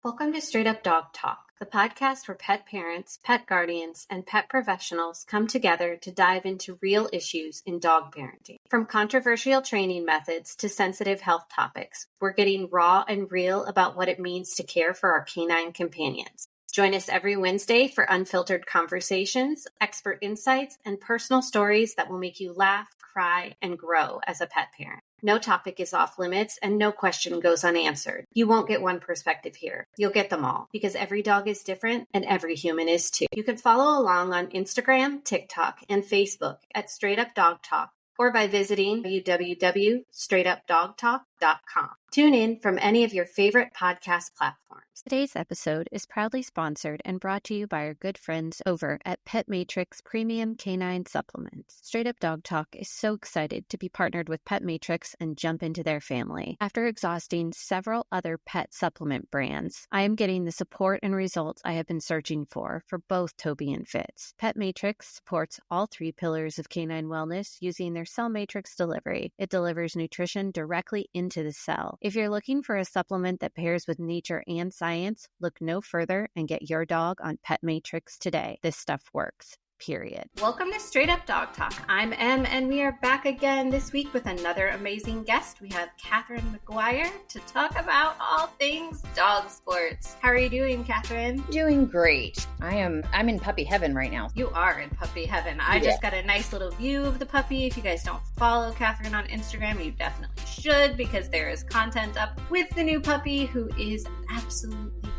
Welcome to Straight Up Dog Talk, the podcast where pet parents, pet guardians, and pet professionals come together to dive into real issues in dog parenting. From controversial training methods to sensitive health topics, we're getting raw and real about what it means to care for our canine companions. Join us every Wednesday for unfiltered conversations, expert insights, and personal stories that will make you laugh, cry, and grow as a pet parent. No topic is off limits and no question goes unanswered. You won't get one perspective here. You'll get them all because every dog is different and every human is too. You can follow along on Instagram, TikTok, and Facebook at Straight Up Dog Talk or by visiting www.straightupdogtalk.com. Tune in from any of your favorite podcast platforms. Today's episode is proudly sponsored and brought to you by our good friends over at Pet Matrix Premium Canine Supplements. Straight Up Dog Talk is so excited to be partnered with Pet Matrix and jump into their family. After exhausting several other pet supplement brands, I am getting the support and results I have been searching for both Toby and Fitz. Pet Matrix supports all three pillars of canine wellness using their cell matrix delivery. It delivers nutrition directly into the cell. If you're looking for a supplement that pairs with nature and science, look no further and get your dog on Pet Matrix today. This stuff works. Period. Welcome to Straight Up Dog Talk. I'm Em, and we are back again this week with another amazing guest. We have Catherine McGuire to talk about all things dog sports. How are you doing, Catherine? Doing great. I'm in puppy heaven right now. You are in puppy heaven. I just got a nice little view of the puppy. If you guys don't follow Catherine on Instagram, you definitely should because there is content up with the new puppy who is absolutely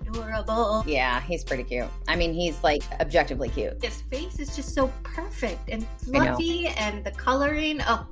adorable. Yeah, he's pretty cute. I mean, he's like objectively cute. His face is just so perfect and fluffy, and the coloring. Oh,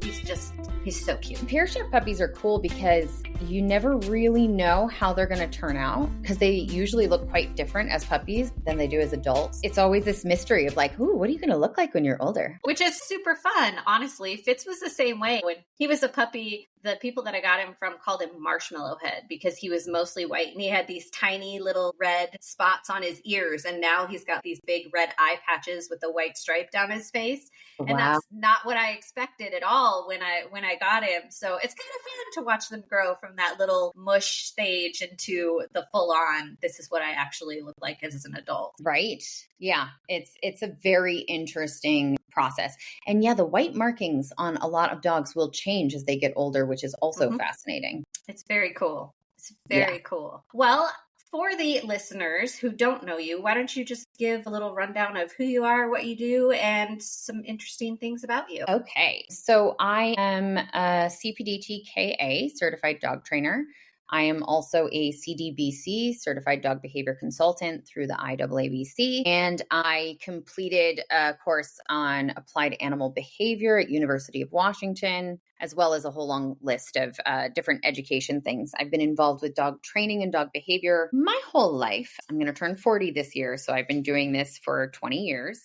he's so cute. Pear-shaped puppies are cool because you never really know how they're going to turn out because they usually look quite different as puppies than they do as adults. It's always this mystery of like, ooh, what are you going to look like when you're older? Which is super fun, honestly. Fitz was the same way. When he was a puppy, the people that I got him from called him Marshmallow Head because he was mostly white and he had these tiny little red spots on his ears. And now he's got these big red eye patches with a white stripe down his face. Wow. And that's not what I expected at all when I got him. So it's kind of fun to watch them grow from that little mush stage into the full on, this is what I actually look like as an adult. Right. Yeah. It's a very interesting process. And yeah, the white markings on a lot of dogs will change as they get older, which is also fascinating. It's very cool. It's very cool. Well, for the listeners who don't know you, why don't you just give a little rundown of who you are, what you do, and some interesting things about you? Okay. So I am a CPDTKA certified dog trainer. I am also a CDBC, Certified Dog Behavior Consultant through the IAABC, and I completed a course on applied animal behavior at University of Washington, as well as a whole long list of different education things. I've been involved with dog training and dog behavior my whole life. I'm going to turn 40 this year, so I've been doing this for 20 years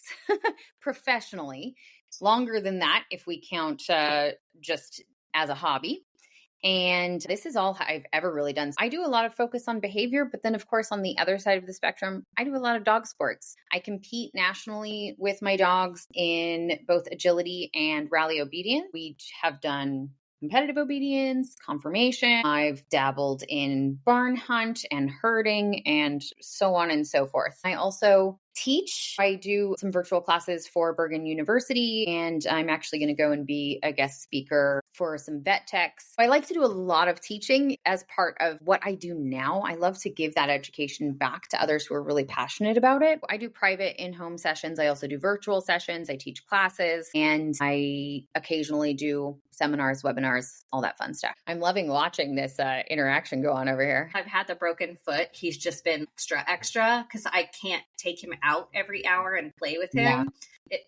professionally. Longer than that if we count just as a hobby. And this is all I've ever really done. I do a lot of focus on behavior, but then of course, on the other side of the spectrum, I do a lot of dog sports. I compete nationally with my dogs in both agility and rally obedience. We have done competitive obedience, conformation. I've dabbled in barn hunt and herding and so on and so forth. I also teach. I do some virtual classes for Bergen University, and I'm actually going to go and be a guest speaker for some vet techs. I like to do a lot of teaching as part of what I do now. I love to give that education back to others who are really passionate about it. I do private in-home sessions. I also do virtual sessions. I teach classes, and I occasionally do seminars, webinars, all that fun stuff. I'm loving watching this interaction go on over here. I've had the broken foot. He's just been extra because I can't take him out every hour and play with him. Yeah.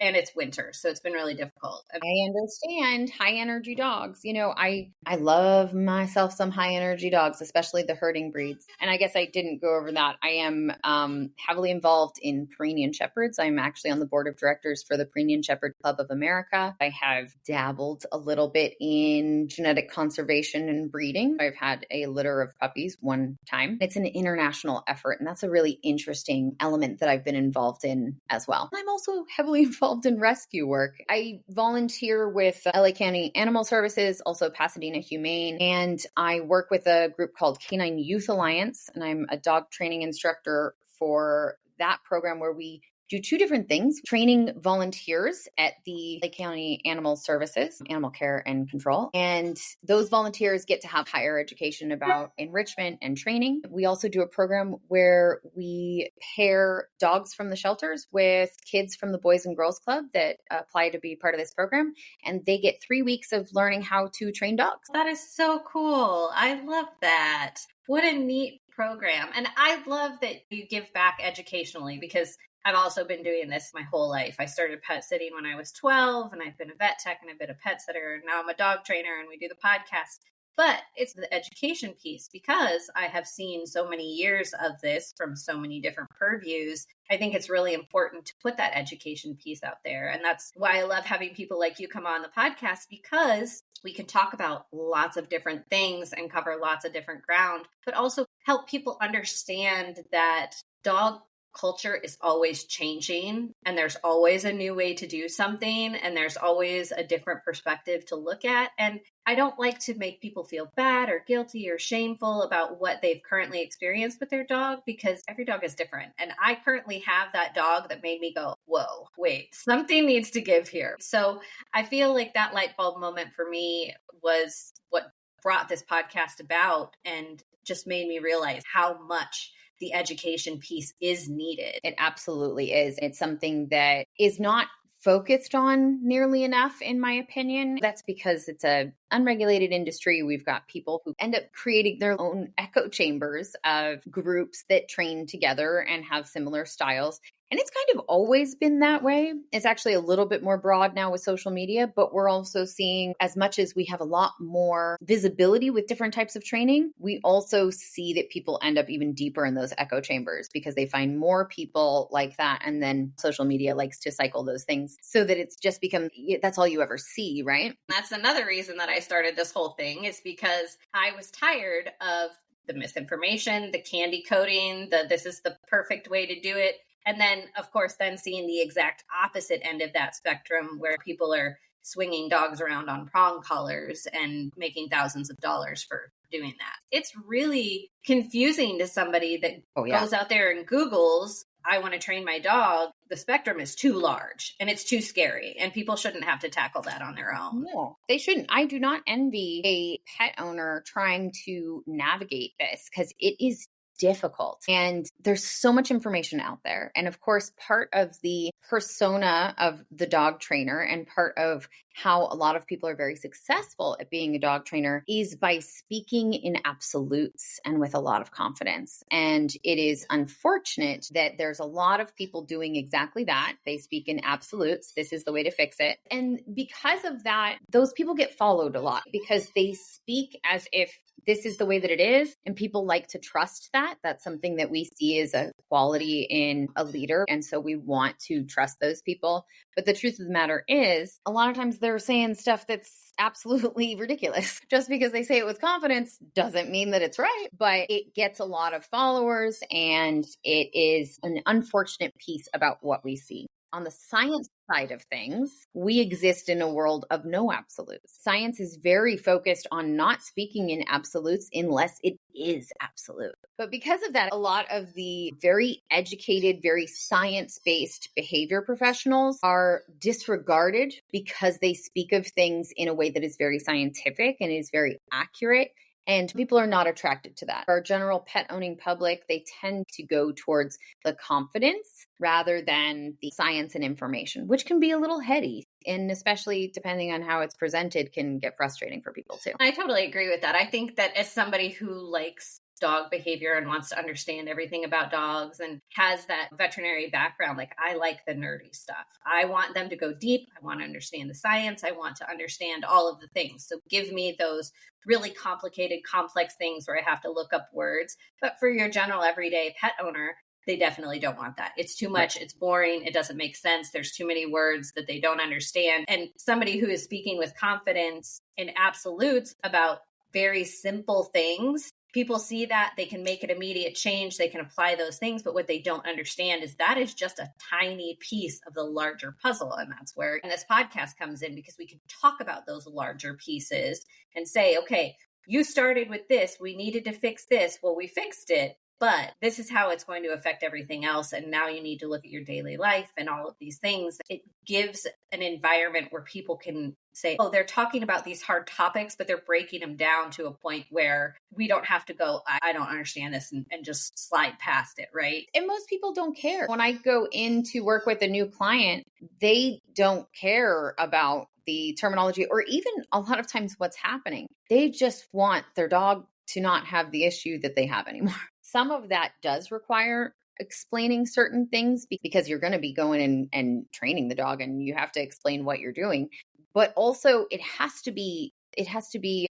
And it's winter, so it's been really difficult. I understand high energy dogs. You know, I love myself some high energy dogs, especially the herding breeds. And I guess I didn't go over that. I am heavily involved in Pyrenean Shepherds. I'm actually on the board of directors for the Pyrenean Shepherd Club of America. I have dabbled a little bit bit in genetic conservation and breeding. I've had a litter of puppies one time. It's an international effort, and that's a really interesting element that I've been involved in as well. I'm also heavily involved in rescue work. I volunteer with LA County Animal Services, also Pasadena Humane, and I work with a group called Canine Youth Alliance, and I'm a dog training instructor for that program where we do two different things: training volunteers at the Lake County Animal Services, Animal Care and Control. And those volunteers get to have higher education about enrichment and training. We also do a program where we pair dogs from the shelters with kids from the Boys and Girls Club that apply to be part of this program. And they get 3 weeks of learning how to train dogs. That is so cool. I love that. What a neat program. And I love that you give back educationally, because I've also been doing this my whole life. I started pet sitting when I was 12, and I've been a vet tech, and I've been a pet sitter, and now I'm a dog trainer, and we do the podcast. But it's the education piece, because I have seen so many years of this from so many different purviews. I think it's really important to put that education piece out there. And that's why I love having people like you come on the podcast, because we can talk about lots of different things and cover lots of different ground, but also help people understand that dog culture is always changing, and there's always a new way to do something, and there's always a different perspective to look at. And I don't like to make people feel bad or guilty or shameful about what they've currently experienced with their dog, because every dog is different. And I currently have that dog that made me go, whoa, wait, something needs to give here. So I feel like that light bulb moment for me was what brought this podcast about, and just made me realize how much the education piece is needed. It absolutely is. It's something that is not focused on nearly enough, in my opinion. That's because it's an unregulated industry. We've got people who end up creating their own echo chambers of groups that train together and have similar styles. And it's kind of always been that way. It's actually a little bit more broad now with social media, but we're also seeing, as much as we have a lot more visibility with different types of training, we also see that people end up even deeper in those echo chambers because they find more people like that. And then social media likes to cycle those things so that it's just become, that's all you ever see, right? That's another reason that I started this whole thing, is because I was tired of the misinformation, the candy coating, this is the perfect way to do it. And then, of course, then seeing the exact opposite end of that spectrum, where people are swinging dogs around on prong collars and making thousands of dollars for doing that. It's really confusing to somebody that goes out there and Googles, I want to train my dog. The spectrum is too large and it's too scary, and people shouldn't have to tackle that on their own. No, they shouldn't. I do not envy a pet owner trying to navigate this, because it is difficult. And there's so much information out there. And of course, part of the persona of the dog trainer and part of how a lot of people are very successful at being a dog trainer is by speaking in absolutes and with a lot of confidence. And it is unfortunate that there's a lot of people doing exactly that. They speak in absolutes. This is the way to fix it. And because of that, those people get followed a lot because they speak as if this is the way that it is. And people like to trust that. That's something that we see as a quality in a leader. And so we want to trust those people. But the truth of the matter is, a lot of times they're saying stuff that's absolutely ridiculous. Just because they say it with confidence doesn't mean that it's right, but it gets a lot of followers, and it is an unfortunate piece about what we see. On the science side of things, we exist in a world of no absolutes. Science is very focused on not speaking in absolutes unless it is absolute. But because of that, a lot of the very educated, very science-based behavior professionals are disregarded because they speak of things in a way that is very scientific and is very accurate. And people are not attracted to that. Our general pet owning public, they tend to go towards the confidence rather than the science and information, which can be a little heady. And especially depending on how it's presented, can get frustrating for people too. I totally agree with that. I think that as somebody who likes dog behavior and wants to understand everything about dogs and has that veterinary background, like, I like the nerdy stuff. I want them to go deep. I want to understand the science. I want to understand all of the things. So give me those really complicated, complex things where I have to look up words. But for your general everyday pet owner, they definitely don't want that. It's too much. It's boring. It doesn't make sense. There's too many words that they don't understand. And somebody who is speaking with confidence in absolutes about very simple things, people see that, they can make an immediate change, they can apply those things. But what they don't understand is that is just a tiny piece of the larger puzzle. And that's where this podcast comes in, because we can talk about those larger pieces and say, okay, you started with this, we needed to fix this. Well, we fixed it, but this is how it's going to affect everything else. And now you need to look at your daily life and all of these things. It gives an environment where people can say, oh, they're talking about these hard topics, but they're breaking them down to a point where we don't have to go, I don't understand this, and just slide past it, right? And most people don't care. When I go in to work with a new client, they don't care about the terminology or even a lot of times what's happening. They just want their dog to not have the issue that they have anymore. Some of that does require explaining certain things because you're going to be going in and training the dog and you have to explain what you're doing. But also it has to be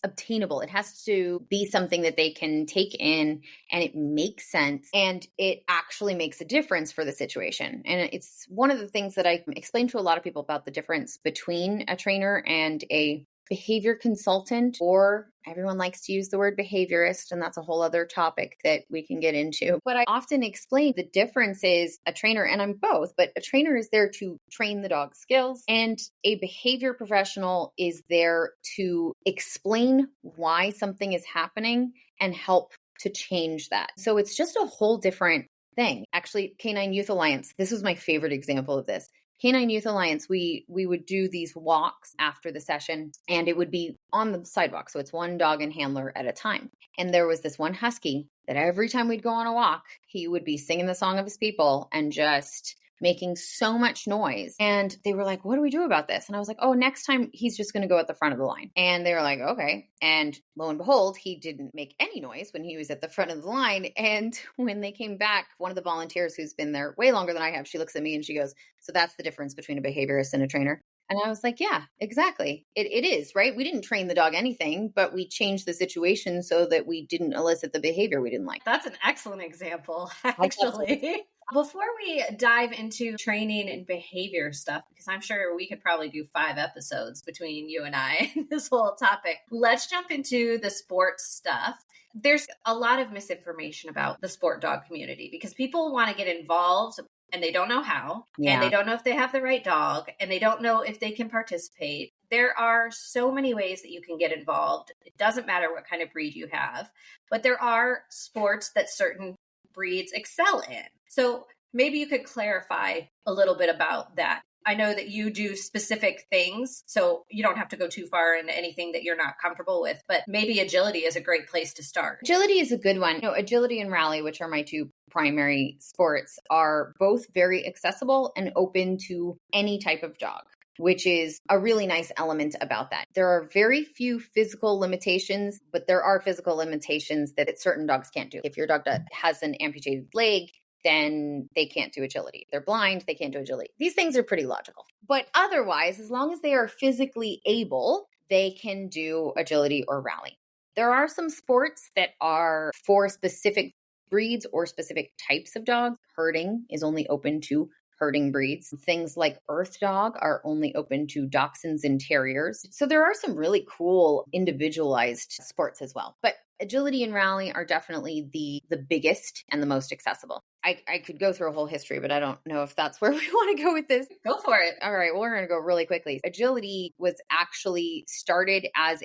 obtainable. It has to be something that they can take in and it makes sense and it actually makes a difference for the situation. And it's one of the things that I explain to a lot of people about the difference between a trainer and a behavior consultant, or everyone likes to use the word behaviorist, and that's a whole other topic that we can get into. But I often explain the difference is a trainer, and I'm both, but a trainer is there to train the dog's skills, and a behavior professional is there to explain why something is happening and help to change that. So it's just a whole different thing. Actually, Canine Youth Alliance, this was my favorite example of this. Canine Youth Alliance, we would do these walks after the session and it would be on the sidewalk. So it's one dog and handler at a time. And there was this one husky that every time we'd go on a walk, he would be singing the song of his people and just making so much noise. And they were like, what do we do about this? And I was like, oh, next time he's just going to go at the front of the line. And they were like, okay. And lo and behold, he didn't make any noise when he was at the front of the line. And when they came back, one of the volunteers who's been there way longer than I have, she looks at me and she goes, so that's the difference between a behaviorist and a trainer. And I was like, yeah, exactly. It is, right? We didn't train the dog anything, but we changed the situation so that we didn't elicit the behavior we didn't like. That's an excellent example, actually. Before we dive into training and behavior stuff, because I'm sure we could probably do 5 episodes between you and I and this whole topic, let's jump into the sports stuff. There's a lot of misinformation about the sport dog community because people want to get involved and they don't know how, and they don't know if they have the right dog, and they don't know if they can participate. There are so many ways that you can get involved. It doesn't matter what kind of breed you have, but there are sports that certain breeds excel in. So maybe you could clarify a little bit about that. I know that you do specific things, so you don't have to go too far into anything that you're not comfortable with, but maybe agility is a great place to start. Agility is a good one. Agility and rally, which are my 2 primary sports, are both very accessible and open to any type of dog, which is a really nice element about that. There are very few physical limitations, but there are physical limitations that certain dogs can't do. If your dog has an amputated leg, then they can't do agility. If they're blind, they can't do agility. These things are pretty logical. But otherwise, as long as they are physically able, they can do agility or rally. There are some sports that are for specific breeds or specific types of dogs. Herding is only open to herding breeds. Things like earth dog are only open to dachshunds and terriers. So there are some really cool individualized sports as well. But agility and rally are definitely the biggest and the most accessible. I could go through a whole history, but I don't know if that's where we want to go with this. Go for it. All right, well, we're going to go really quickly. Agility was actually started as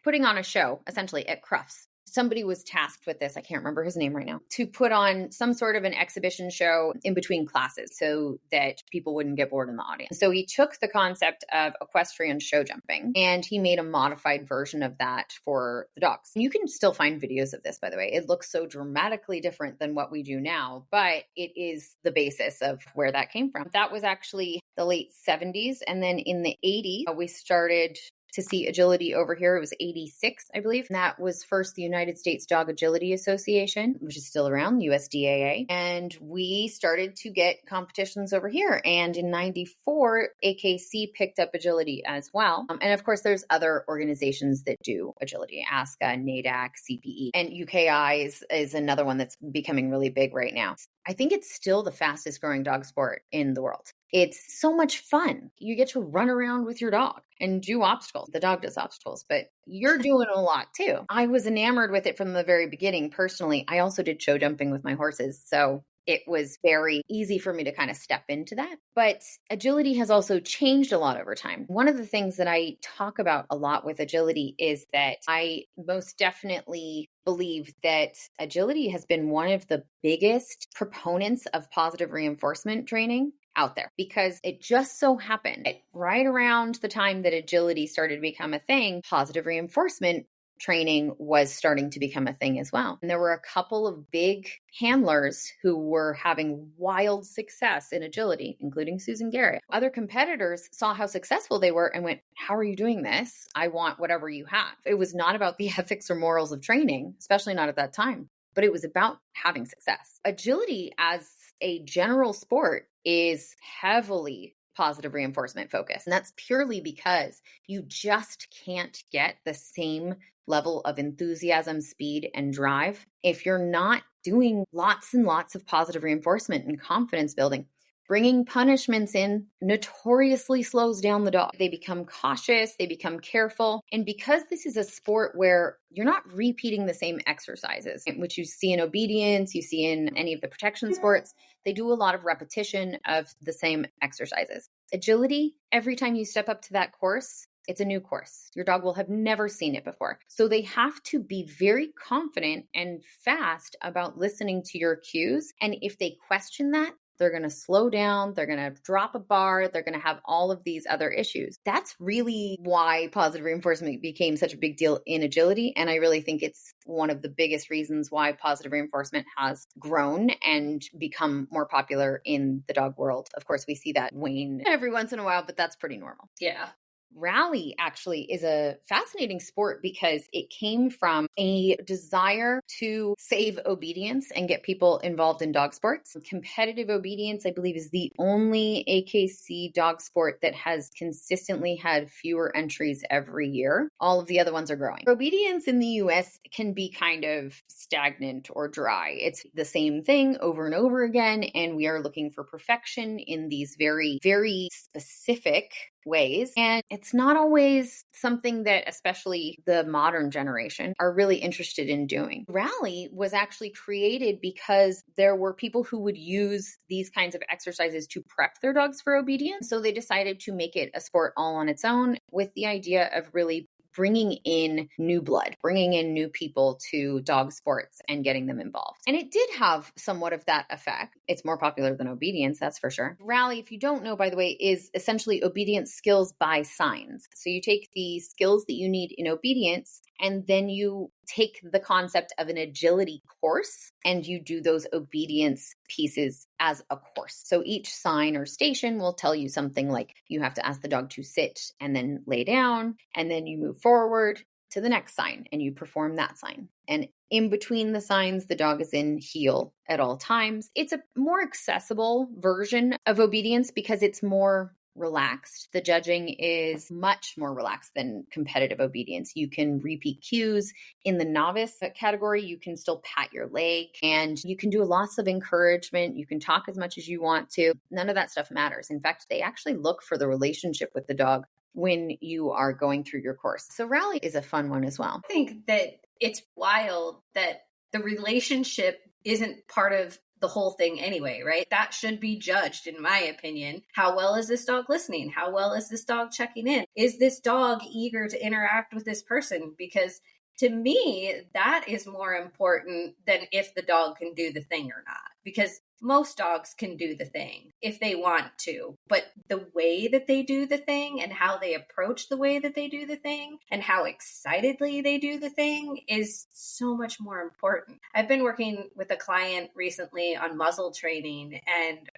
putting on a show, essentially, at Crufts. Somebody was tasked with this, I can't remember his name right now, to put on some sort of an exhibition show in between classes so that people wouldn't get bored in the audience. So he took the concept of equestrian show jumping and he made a modified version of that for the dogs. You can still find videos of this, by the way. It looks so dramatically different than what we do now, but it is the basis of where that came from. That was actually the late 70s. And then in the 80s, we started to see agility over here. It was 86, I believe. And that was first the United States Dog Agility Association, which is still around, USDAA. And we started to get competitions over here. And in 94, AKC picked up agility as well. And of course, there's other organizations that do agility, ASCA, NADAC, CPE, and UKI is another one that's becoming really big right now. I think it's still the fastest growing dog sport in the world. It's so much fun. You get to run around with your dog and do obstacles. The dog does obstacles, but you're doing a lot too. I was enamored with it from the very beginning. Personally, I also did show jumping with my horses. So it was very easy for me to kind of step into that. But agility has also changed a lot over time. One of the things that I talk about a lot with agility is that I most definitely believe that agility has been one of the biggest proponents of positive reinforcement training out there, because it just so happened that right around the time that agility started to become a thing, positive reinforcement training was starting to become a thing as well. And there were a couple of big handlers who were having wild success in agility, including Susan Garrett. Other competitors saw how successful they were and went, "How are you doing this? I want whatever you have." It was not about the ethics or morals of training, especially not at that time, but it was about having success. Agility as a general sport is heavily positive reinforcement focused. And that's purely because you just can't get the same level of enthusiasm, speed, and drive if you're not doing lots and lots of positive reinforcement and confidence building. Bringing punishments in notoriously slows down the dog. They become cautious, they become careful. And because this is a sport where you're not repeating the same exercises, which you see in obedience, you see in any of the protection sports, they do a lot of repetition of the same exercises. Agility, every time you step up to that course, it's a new course. Your dog will have never seen it before. So they have to be very confident and fast about listening to your cues. And if they question that, they're going to slow down, they're going to drop a bar, they're going to have all of these other issues. That's really why positive reinforcement became such a big deal in agility. And I really think it's one of the biggest reasons why positive reinforcement has grown and become more popular in the dog world. Of course, we see that wane every once in a while, but that's pretty normal. Yeah. Rally actually is a fascinating sport because it came from a desire to save obedience and get people involved in dog sports. Competitive obedience, I believe, is the only AKC dog sport that has consistently had fewer entries every year. All of the other ones are growing. Obedience in the US can be kind of stagnant or dry. It's the same thing over and over again, and we are looking for perfection in these very, very specific ways. And it's not always something that especially the modern generation are really interested in doing. Rally was actually created because there were people who would use these kinds of exercises to prep their dogs for obedience. So they decided to make it a sport all on its own with the idea of really bringing in new blood, bringing in new people to dog sports and getting them involved. And it did have somewhat of that effect. It's more popular than obedience, that's for sure. Rally, if you don't know, by the way, is essentially obedience skills by signs. So you take the skills that you need in obedience, and then you take the concept of an agility course and you do those obedience pieces as a course. So each sign or station will tell you something like you have to ask the dog to sit and then lay down, and then you move forward to the next sign and you perform that sign. And in between the signs, the dog is in heel at all times. It's a more accessible version of obedience because it's more relaxed. The judging is much more relaxed than competitive obedience. You can repeat cues. In the novice category, you can still pat your leg and you can do lots of encouragement. You can talk as much as you want to. None of that stuff matters. In fact, they actually look for the relationship with the dog when you are going through your course. So rally is a fun one as well. I think that it's wild that the relationship isn't part of the whole thing anyway, right? That should be judged, in my opinion. How well is this dog listening? How well is this dog checking in? Is this dog eager to interact with this person? Because to me, that is more important than if the dog can do the thing or not. Because most dogs can do the thing if they want to, but the way that they do the thing and how they approach the way that they do the thing and how excitedly they do the thing is so much more important. I've been working with a client recently on muzzle training, and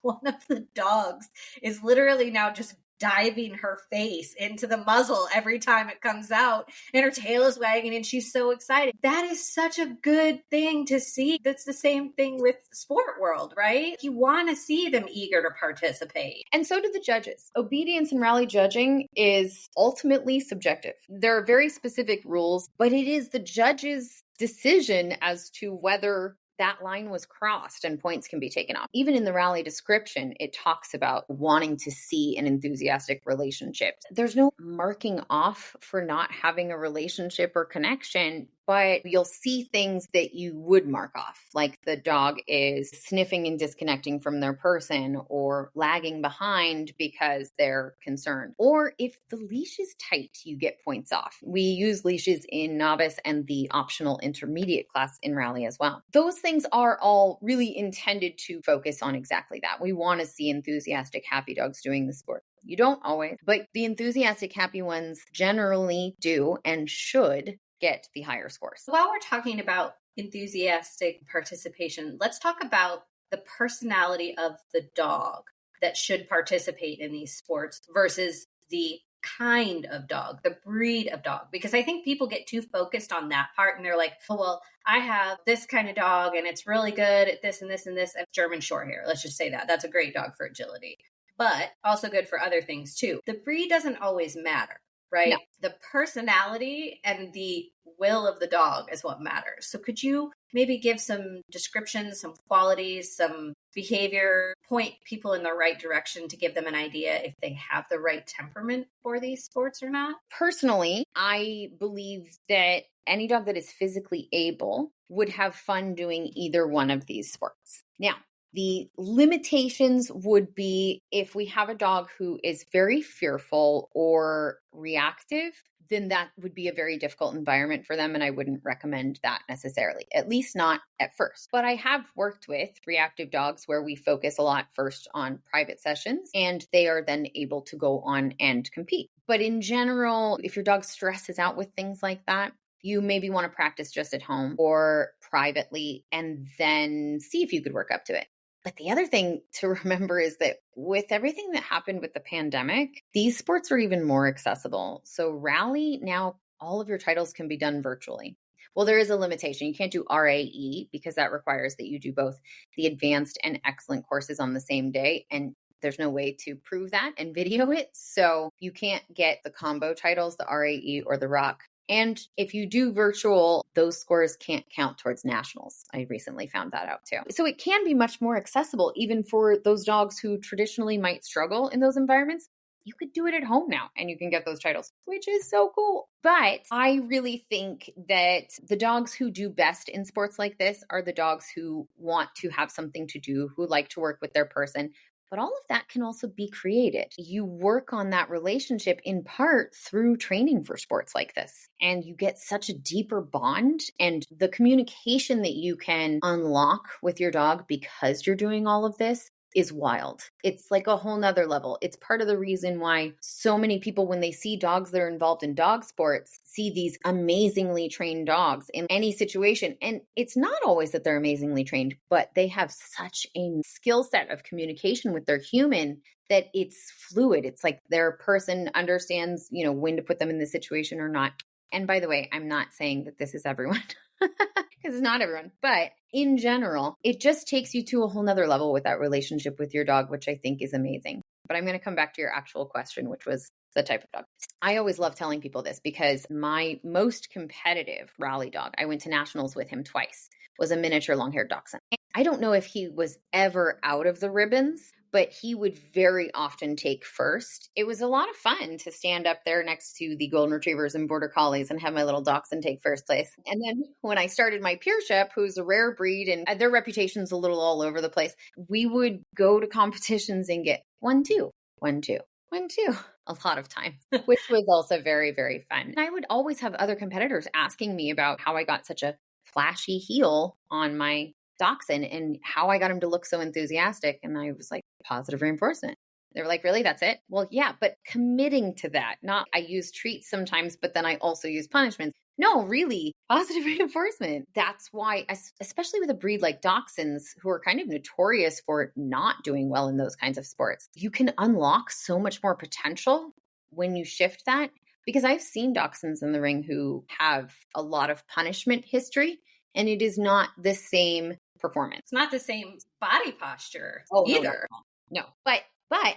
one of the dogs is literally now just diving her face into the muzzle every time it comes out, and her tail is wagging and she's so excited. That is such a good thing to see. That's the same thing with sport world, right? You want to see them eager to participate. And so do the judges. Obedience in rally judging is ultimately subjective. There are very specific rules, but it is the judge's decision as to whether that line was crossed and points can be taken off. Even in the rally description, it talks about wanting to see an enthusiastic relationship. There's no marking off for not having a relationship or connection, but you'll see things that you would mark off, like the dog is sniffing and disconnecting from their person or lagging behind because they're concerned. Or if the leash is tight, you get points off. We use leashes in novice and the optional intermediate class in rally as well. Those things are all really intended to focus on exactly that. We want to see enthusiastic, happy dogs doing the sport. You don't always, but the enthusiastic, happy ones generally do and should get the higher scores. While we're talking about enthusiastic participation, let's talk about the personality of the dog that should participate in these sports versus the kind of dog, the breed of dog. Because I think people get too focused on that part and they're like, oh, well, I have this kind of dog and it's really good at this and this and this. German Shorthair, let's just say that. That's a great dog for agility, but also good for other things too. The breed doesn't always matter. Right? No. The personality and the will of the dog is what matters. So could you maybe give some descriptions, some qualities, some behavior, point people in the right direction to give them an idea if they have the right temperament for these sports or not? Personally, I believe that any dog that is physically able would have fun doing either one of these sports. Now, the limitations would be if we have a dog who is very fearful or reactive, then that would be a very difficult environment for them. And I wouldn't recommend that necessarily, at least not at first. But I have worked with reactive dogs where we focus a lot first on private sessions, and they are then able to go on and compete. But in general, if your dog stresses out with things like that, you maybe want to practice just at home or privately and then see if you could work up to it. But the other thing to remember is that with everything that happened with the pandemic, these sports are even more accessible. So rally, now all of your titles can be done virtually. Well, there is a limitation. You can't do RAE because that requires that you do both the advanced and excellent courses on the same day. And there's no way to prove that and video it. So you can't get the combo titles, the RAE or the ROC. And if you do virtual, those scores can't count towards nationals. I recently found that out too. So it can be much more accessible, even for those dogs who traditionally might struggle in those environments. You could do it at home now and you can get those titles, which is so cool. But I really think that the dogs who do best in sports like this are the dogs who want to have something to do, who like to work with their person. But all of that can also be created. You work on that relationship in part through training for sports like this. And you get such a deeper bond, and the communication that you can unlock with your dog because you're doing all of this is wild. It's like a whole nother level. It's part of the reason why so many people, when they see dogs that are involved in dog sports, see these amazingly trained dogs in any situation. And it's not always that they're amazingly trained, but they have such a skill set of communication with their human that it's fluid. It's like their person understands, when to put them in the situation or not. And by the way, I'm not saying that this is everyone. Because it's not everyone. But in general, it just takes you to a whole nother level with that relationship with your dog, which I think is amazing. But I'm going to come back to your actual question, which was the type of dog. I always love telling people this because my most competitive rally dog, I went to nationals with him twice, was a miniature long-haired dachshund. I don't know if he was ever out of the ribbons, but he would very often take first. It was a lot of fun to stand up there next to the golden retrievers and border collies and have my little dachshund take first place. And then when I started my Peership, who's a rare breed and their reputation's a little all over the place, we would go to competitions and get 1, 2, 1, 2, 1, 2 a lot of time, which was also very, very fun. And I would always have other competitors asking me about how I got such a flashy heel on my dachshund and how I got him to look so enthusiastic. And I was like, positive reinforcement. They were like, really? That's it? Well, yeah, but committing to that. Not I use treats sometimes, but then I also use punishments. No, really, positive reinforcement. That's why, especially with a breed like Dachshunds, who are kind of notorious for not doing well in those kinds of sports, you can unlock so much more potential when you shift that. Because I've seen Dachshunds in the ring who have a lot of punishment history, and it is not the same performance. It's not the same body posture Either. No. But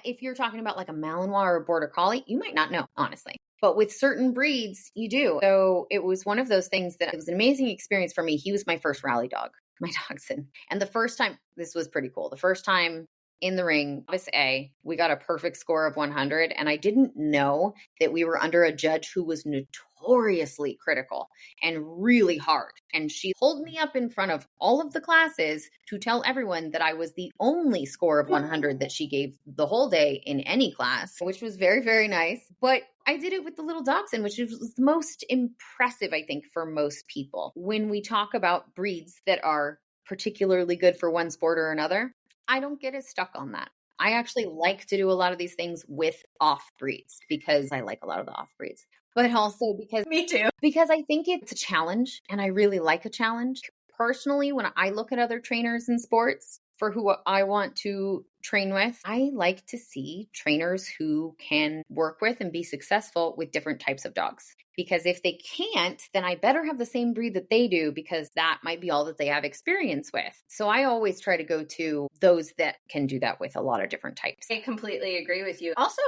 if you're talking about like a Malinois or a Border Collie, you might not know, honestly. But with certain breeds, you do. So it was one of those things that it was an amazing experience for me. He was my first rally dog, my dachshund. And the first time, this was pretty cool. The first time in the ring, Novice A, we got a perfect score of 100. And I didn't know that we were under a judge who was notoriously critical and really hard. And she pulled me up in front of all of the classes to tell everyone that I was the only score of 100 that she gave the whole day in any class, which was very, very nice. But I did it with the little dachshund, which was the most impressive, I think, for most people. When we talk about breeds that are particularly good for one sport or another, I don't get as stuck on that. I actually like to do a lot of these things with off breeds because I like a lot of the off breeds, but also because Me too. Because I think it's a challenge and I really like a challenge. Personally, when I look at other trainers in sports for who I want to train with, I like to see trainers who can work with and be successful with different types of dogs. Because if they can't, then I better have the same breed that they do because that might be all that they have experience with. So I always try to go to those that can do that with a lot of different types. I completely agree with you. Also,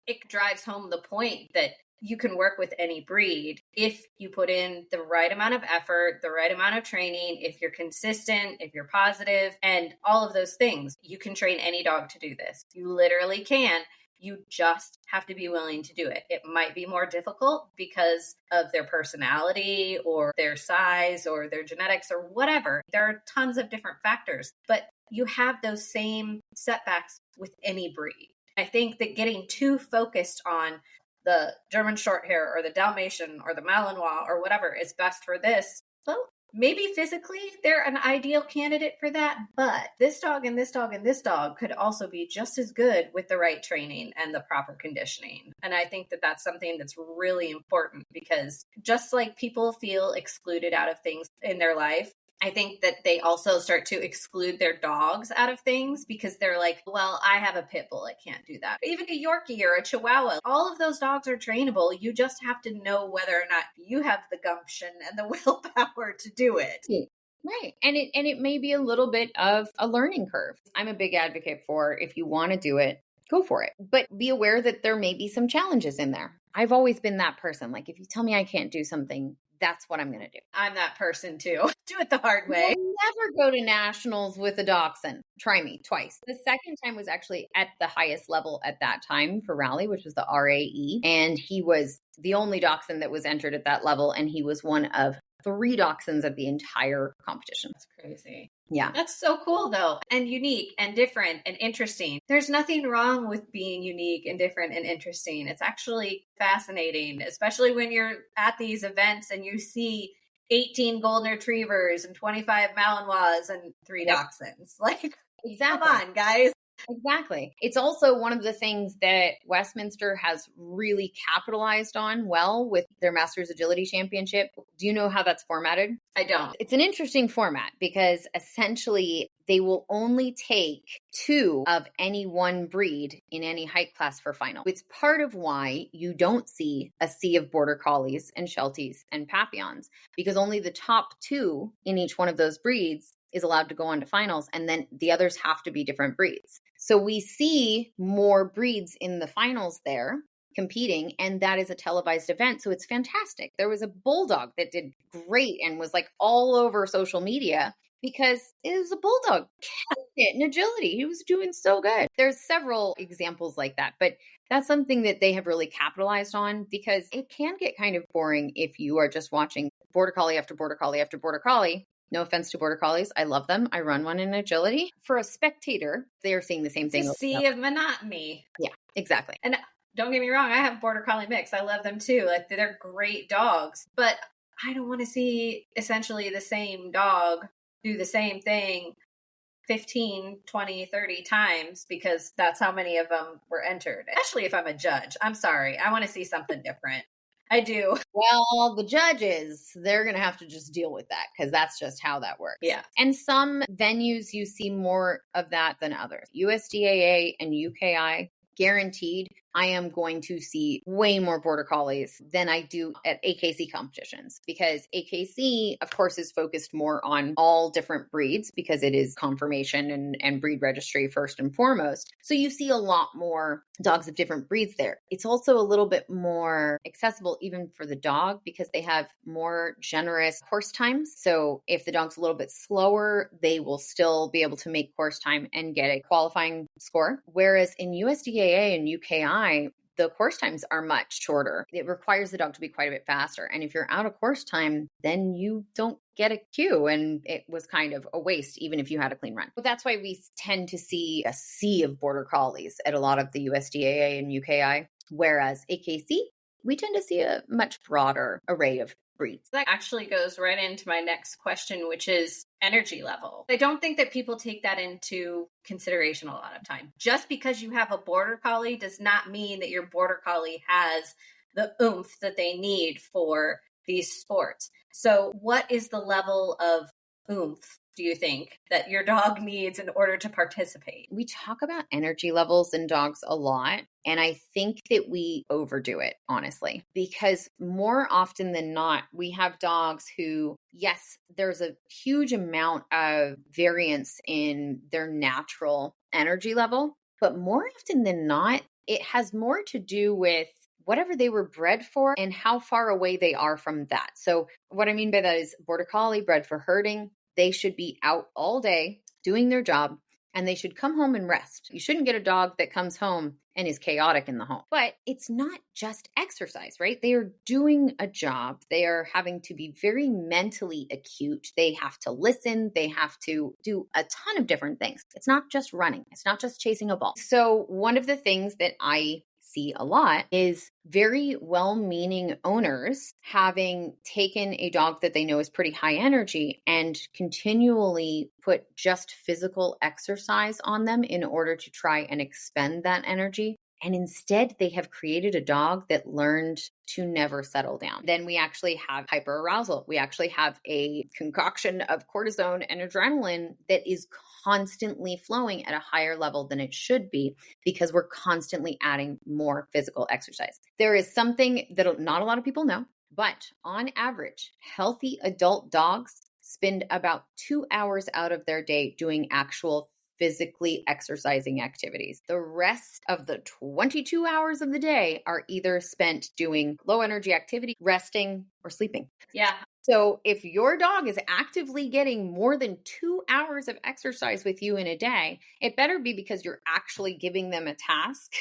it drives home the point that you can work with any breed if you put in the right amount of effort, the right amount of training, if you're consistent, if you're positive, and all of those things. You can train any dog to do this. You literally can. You just have to be willing to do it. It might be more difficult because of their personality or their size or their genetics or whatever. There are tons of different factors, but you have those same setbacks with any breed. I think that getting too focused on the German Shorthair or the Dalmatian or the Malinois or whatever is best for this, well, maybe physically they're an ideal candidate for that, but this dog and this dog and this dog could also be just as good with the right training and the proper conditioning. And I think that that's something that's really important because just like people feel excluded out of things in their life, I think that they also start to exclude their dogs out of things because they're like, well, I have a pit bull. I can't do that. Even a Yorkie or a Chihuahua, all of those dogs are trainable. You just have to know whether or not you have the gumption and the willpower to do it. Right. And it may be a little bit of a learning curve. I'm a big advocate for if you want to do it, go for it. But be aware that there may be some challenges in there. I've always been that person. Like if you tell me I can't do something, that's what I'm going to do. I'm that person too. Do it the hard way. You'll never go to nationals with a dachshund. Try me twice. The second time was actually at the highest level at that time for rally, which was the RAE. And he was the only dachshund that was entered at that level. And he was one of 3 dachshunds at the entire competition. That's crazy. Yeah. That's so cool though, and unique and different and interesting. There's nothing wrong with being unique and different and interesting. It's actually fascinating, especially when you're at these events and you see 18 golden retrievers and 25 Malinois and 3 dachshunds. Like, exactly. Come on, guys. Exactly. It's also one of the things that Westminster has really capitalized on well with their Masters Agility Championship. Do you know how that's formatted? I don't. It's an interesting format because essentially they will only take 2 of any one breed in any height class for final. It's part of why you don't see a sea of Border Collies and Shelties and Papillons because only the top 2 in each one of those breeds is allowed to go on to finals, and then the others have to be different breeds. So we see more breeds in the finals there competing, and that is a televised event. So it's fantastic. There was a bulldog that did great and was like all over social media because it was a bulldog. Killed it in agility. He was doing so good. There's several examples like that, but that's something that they have really capitalized on because it can get kind of boring if you are just watching Border Collie after Border Collie after Border Collie. No offense to Border Collies. I love them. I run one in agility. For a spectator, they are seeing the same thing. It's a sea of monotony. Yeah, exactly. And don't get me wrong, I have Border Collie mix. I love them too. Like, they're great dogs, but I don't want to see essentially the same dog do the same thing 15, 20, 30 times because that's how many of them were entered. Especially if I'm a judge. I'm sorry. I want to see something different. I do. Well, the judges, they're going to have to just deal with that because that's just how that works. Yeah. And some venues, you see more of that than others. USDAA and UKI, guaranteed, I am going to see way more border collies than I do at AKC competitions because AKC, of course, is focused more on all different breeds because it is conformation and breed registry first and foremost. So you see a lot more dogs of different breeds there. It's also a little bit more accessible even for the dog because they have more generous course times. So if the dog's a little bit slower, they will still be able to make course time and get a qualifying score. Whereas in USDAA and UKI, the course times are much shorter. It requires the dog to be quite a bit faster. And if you're out of course time, then you don't get a cue. And it was kind of a waste, even if you had a clean run. But that's why we tend to see a sea of border collies at a lot of the USDAA and UKI. Whereas AKC, we tend to see a much broader array of breeds. That actually goes right into my next question, which is energy level. I don't think that people take that into consideration a lot of time. Just because you have a border collie does not mean that your border collie has the oomph that they need for these sports. So what is the level of oomph, do you think, that your dog needs in order to participate? We talk about energy levels in dogs a lot, and I think that we overdo it, honestly, because more often than not, we have dogs who, yes, there's a huge amount of variance in their natural energy level, but more often than not, it has more to do with whatever they were bred for and how far away they are from that. So what I mean by that is border collie bred for herding, they should be out all day doing their job and they should come home and rest. You shouldn't get a dog that comes home and is chaotic in the home. But it's not just exercise, right? They are doing a job. They are having to be very mentally acute. They have to listen. They have to do a ton of different things. It's not just running. It's not just chasing a ball. So one of the things that I see a lot is very well-meaning owners having taken a dog that they know is pretty high energy and continually put just physical exercise on them in order to try and expend that energy. And instead, they have created a dog that learned to never settle down. Then we actually have hyperarousal. We actually have a concoction of cortisone and adrenaline that is constantly flowing at a higher level than it should be because we're constantly adding more physical exercise. There is something that not a lot of people know, but on average, healthy adult dogs spend about 2 hours out of their day doing actual physically exercising activities. The rest of the 22 hours of the day are either spent doing low energy activity, resting, or sleeping. Yeah. So if your dog is actively getting more than 2 hours of exercise with you in a day, it better be because you're actually giving them a task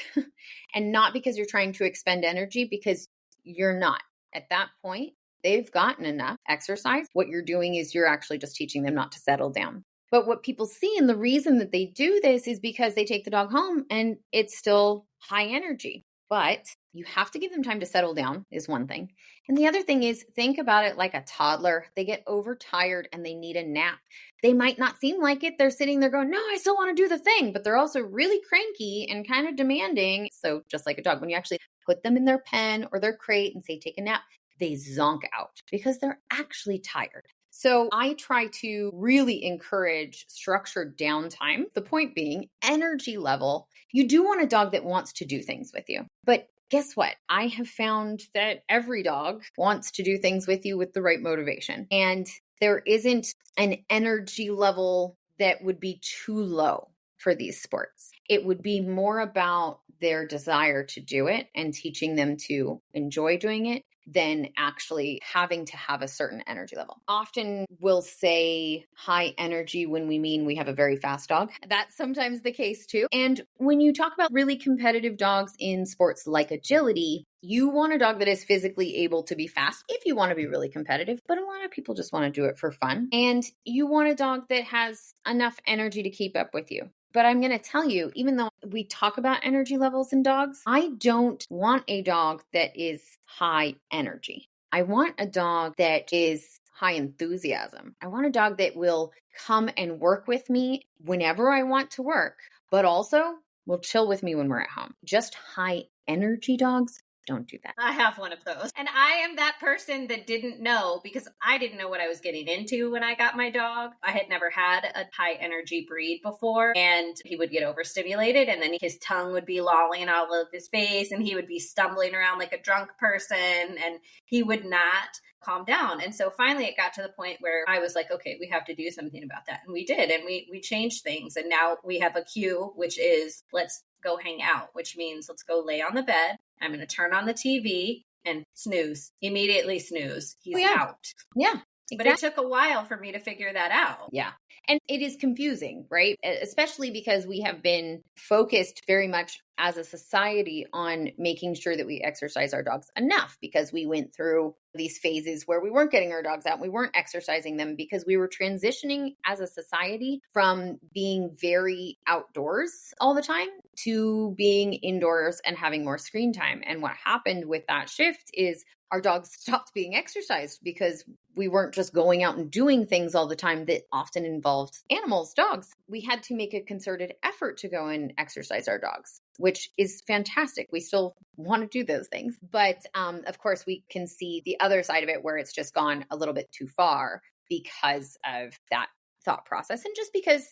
and not because you're trying to expend energy, because you're not. At that point, they've gotten enough exercise. What you're doing is you're actually just teaching them not to settle down. But what people see, and the reason that they do this is because they take the dog home and it's still high energy. But you have to give them time to settle down is one thing. And the other thing is, think about it like a toddler. They get overtired and they need a nap. They might not seem like it. They're sitting there going, no, I still want to do the thing. But they're also really cranky and kind of demanding. So just like a dog, when you actually put them in their pen or their crate and say, take a nap, they zonk out because they're actually tired. So I try to really encourage structured downtime. The point being, energy level. You do want a dog that wants to do things with you. But guess what? I have found that every dog wants to do things with you with the right motivation. And there isn't an energy level that would be too low for these sports. It would be more about their desire to do it and teaching them to enjoy doing it than actually having to have a certain energy level. Often we'll say high energy when we mean we have a very fast dog. That's sometimes the case too. And when you talk about really competitive dogs in sports like agility, you want a dog that is physically able to be fast if you want to be really competitive, but a lot of people just want to do it for fun. And you want a dog that has enough energy to keep up with you. But I'm going to tell you, even though we talk about energy levels in dogs, I don't want a dog that is high energy. I want a dog that is high enthusiasm. I want a dog that will come and work with me whenever I want to work, but also will chill with me when we're at home. Just high energy dogs Don't do that. I have one of those. And I am that person that didn't know, because I didn't know what I was getting into when I got my dog. I had never had a high energy breed before, and he would get overstimulated, and then his tongue would be lolling all over his face, and he would be stumbling around like a drunk person, and he would not calm down. And so finally it got to the point where I was like, okay, we have to do something about that. And we did. And we changed things. And now we have a cue, which is let's go hang out, which means let's go lay on the bed. I'm going to turn on the TV and snooze, immediately snooze. He's out. Yeah. Exactly. But it took a while for me to figure that out. Yeah. And it is confusing, right? Especially because we have been focused very much as a society on making sure that we exercise our dogs enough, because we went through these phases where we weren't getting our dogs out, we weren't exercising them, because we were transitioning as a society from being very outdoors all the time to being indoors and having more screen time. And what happened with that shift is our dogs stopped being exercised because we weren't just going out and doing things all the time that often involved animals, dogs. We had to make a concerted effort to go and exercise our dogs, which is fantastic. We still want to do those things. But of course, we can see the other side of it where it's just gone a little bit too far because of that thought process. And just because,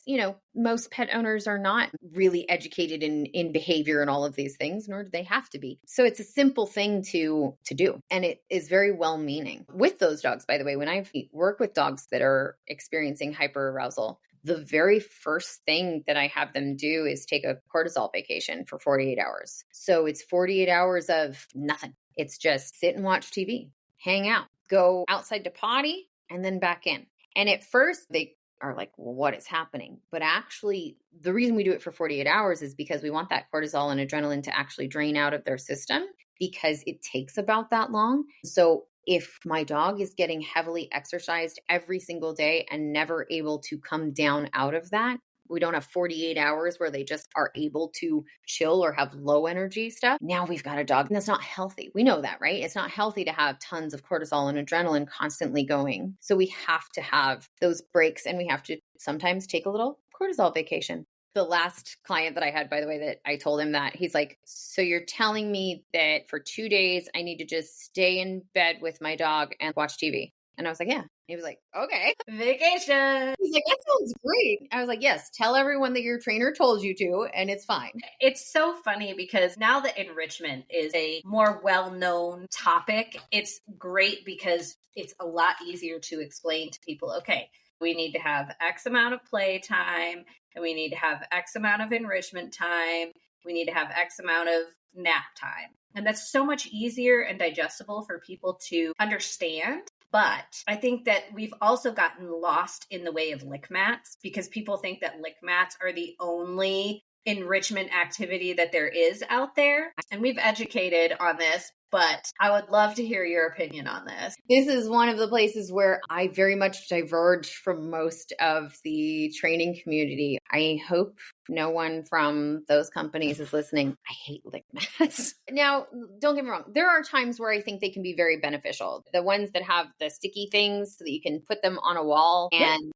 most pet owners are not really educated in behavior and all of these things, nor do they have to be. So it's a simple thing to do. And it is very well meaning. With those dogs, by the way, when I work with dogs that are experiencing hyperarousal, the very first thing that I have them do is take a cortisol vacation for 48 hours. So it's 48 hours of nothing. It's just sit and watch TV, hang out, go outside to potty, and then back in. And at first they are like, well, what is happening? But actually, the reason we do it for 48 hours is because we want that cortisol and adrenaline to actually drain out of their system, because it takes about that long. So if my dog is getting heavily exercised every single day and never able to come down out of that, we don't have 48 hours where they just are able to chill or have low energy stuff. Now we've got a dog, and that's not healthy. We know that, right? It's not healthy to have tons of cortisol and adrenaline constantly going. So we have to have those breaks, and we have to sometimes take a little cortisol vacation. The last client that I had, by the way, that I told him that, he's like, so you're telling me that for 2 days, I need to just stay in bed with my dog and watch TV? And I was like, yeah. He was like, okay. Vacation. He's like, that sounds great. I was like, yes, tell everyone that your trainer told you to, and it's fine. It's so funny because now that enrichment is a more well-known topic, it's great because it's a lot easier to explain to people. Okay, we need to have X amount of play time, and we need to have X amount of enrichment time. We need to have X amount of nap time. And that's so much easier and digestible for people to understand. But I think that we've also gotten lost in the way of lick mats, because people think that lick mats are the only enrichment activity that there is out there. And we've educated on this, but I would love to hear your opinion on this. This is one of the places where I very much diverge from most of the training community. I hope no one from those companies is listening. I hate lick mats. Now, don't get me wrong. There are times where I think they can be very beneficial. The ones that have the sticky things so that you can put them on a wall and,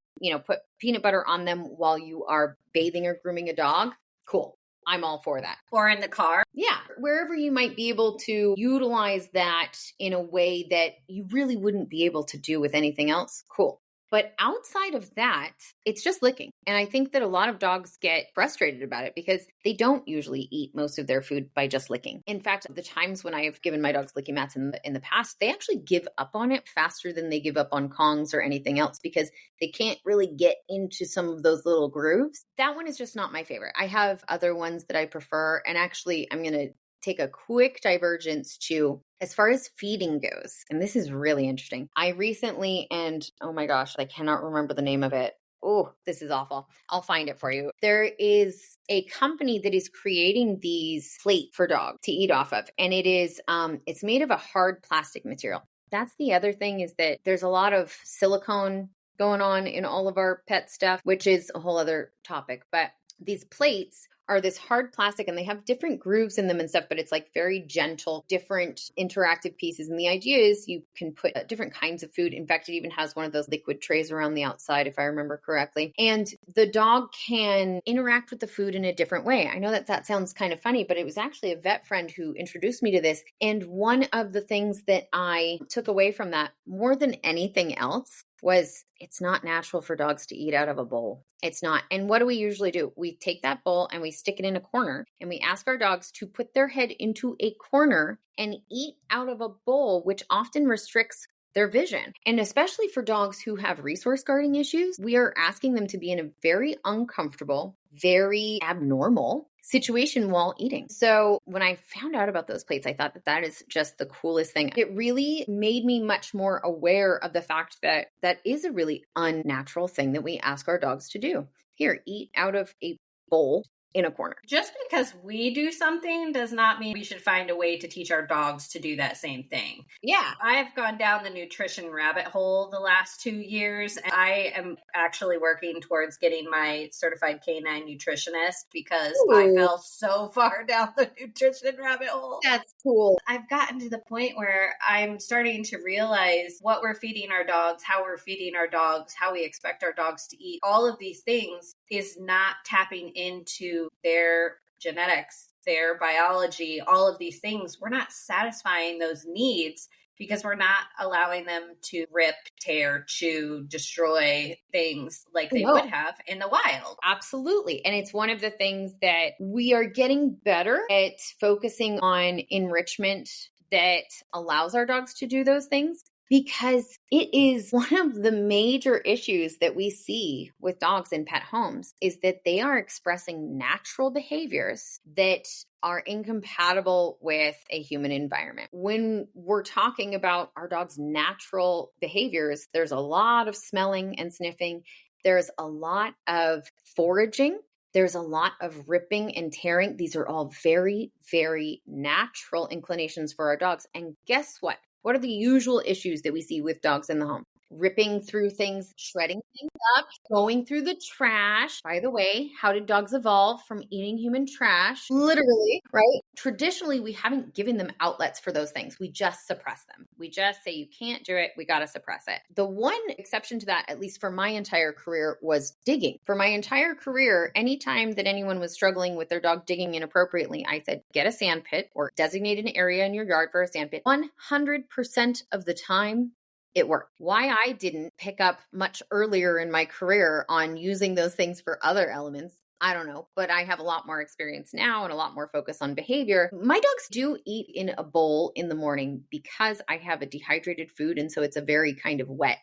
put peanut butter on them while you are bathing or grooming a dog. Cool. I'm all for that. Or in the car. Yeah. Wherever you might be able to utilize that in a way that you really wouldn't be able to do with anything else. Cool. But outside of that, it's just licking. And I think that a lot of dogs get frustrated about it because they don't usually eat most of their food by just licking. In fact, the times when I have given my dogs licky mats in the past, they actually give up on it faster than they give up on Kongs or anything else because they can't really get into some of those little grooves. That one is just not my favorite. I have other ones that I prefer. And actually, I'm going to take a quick divergence to as far as feeding goes. And this is really interesting. I recently, and oh my gosh, I cannot remember the name of it. Oh, this is awful. I'll find it for you. There is a company that is creating these plates for dogs to eat off of. And it is, it's made of a hard plastic material. That's the other thing is that there's a lot of silicone going on in all of our pet stuff, which is a whole other topic. But these plates are this hard plastic and they have different grooves in them and stuff, but it's like very gentle, different interactive pieces. And the idea is you can put different kinds of food. In fact, it even has one of those liquid trays around the outside, if I remember correctly. And the dog can interact with the food in a different way. I know that sounds kind of funny, but it was actually a vet friend who introduced me to this. And one of the things that I took away from that more than anything else was it's not natural for dogs to eat out of a bowl. It's not. And what do we usually do? We take that bowl and we stick it in a corner and we ask our dogs to put their head into a corner and eat out of a bowl, which often restricts their vision. And especially for dogs who have resource guarding issues, we are asking them to be in a very uncomfortable, very abnormal situation while eating. So when I found out about those plates, I thought that is just the coolest thing. It really made me much more aware of the fact that that is a really unnatural thing that we ask our dogs to do. Here, eat out of a bowl in a corner. Just because we do something does not mean we should find a way to teach our dogs to do that same thing. Yeah. I've gone down the nutrition rabbit hole the last 2 years, and I am actually working towards getting my certified canine nutritionist because I fell so far down the nutrition rabbit hole. That's cool. I've gotten to the point where I'm starting to realize what we're feeding our dogs, how we're feeding our dogs, how we expect our dogs to eat. All of these things is not tapping into their genetics, their biology, all of these things. We're not satisfying those needs because we're not allowing them to rip, tear, chew, destroy things like they would have in the wild. Absolutely. And it's one of the things that we are getting better at focusing on enrichment that allows our dogs to do those things. Because it is one of the major issues that we see with dogs in pet homes is that they are expressing natural behaviors that are incompatible with a human environment. When we're talking about our dog's natural behaviors, there's a lot of smelling and sniffing. There's a lot of foraging. There's a lot of ripping and tearing. These are all very, very natural inclinations for our dogs. And guess what? What are the usual issues that we see with dogs in the home? Ripping through things, shredding things up, going through the trash. By the way, how did dogs evolve from eating human trash? Literally, right? Traditionally, we haven't given them outlets for those things. We just suppress them. We just say, you can't do it. We got to suppress it. The one exception to that, at least for my entire career, was digging. For my entire career, anytime that anyone was struggling with their dog digging inappropriately, I said, get a sand pit or designate an area in your yard for a sand pit. 100% of the time, it worked. Why I didn't pick up much earlier in my career on using those things for other elements, I don't know, but I have a lot more experience now and a lot more focus on behavior. My dogs do eat in a bowl in the morning because I have a dehydrated food. And so it's a very kind of wet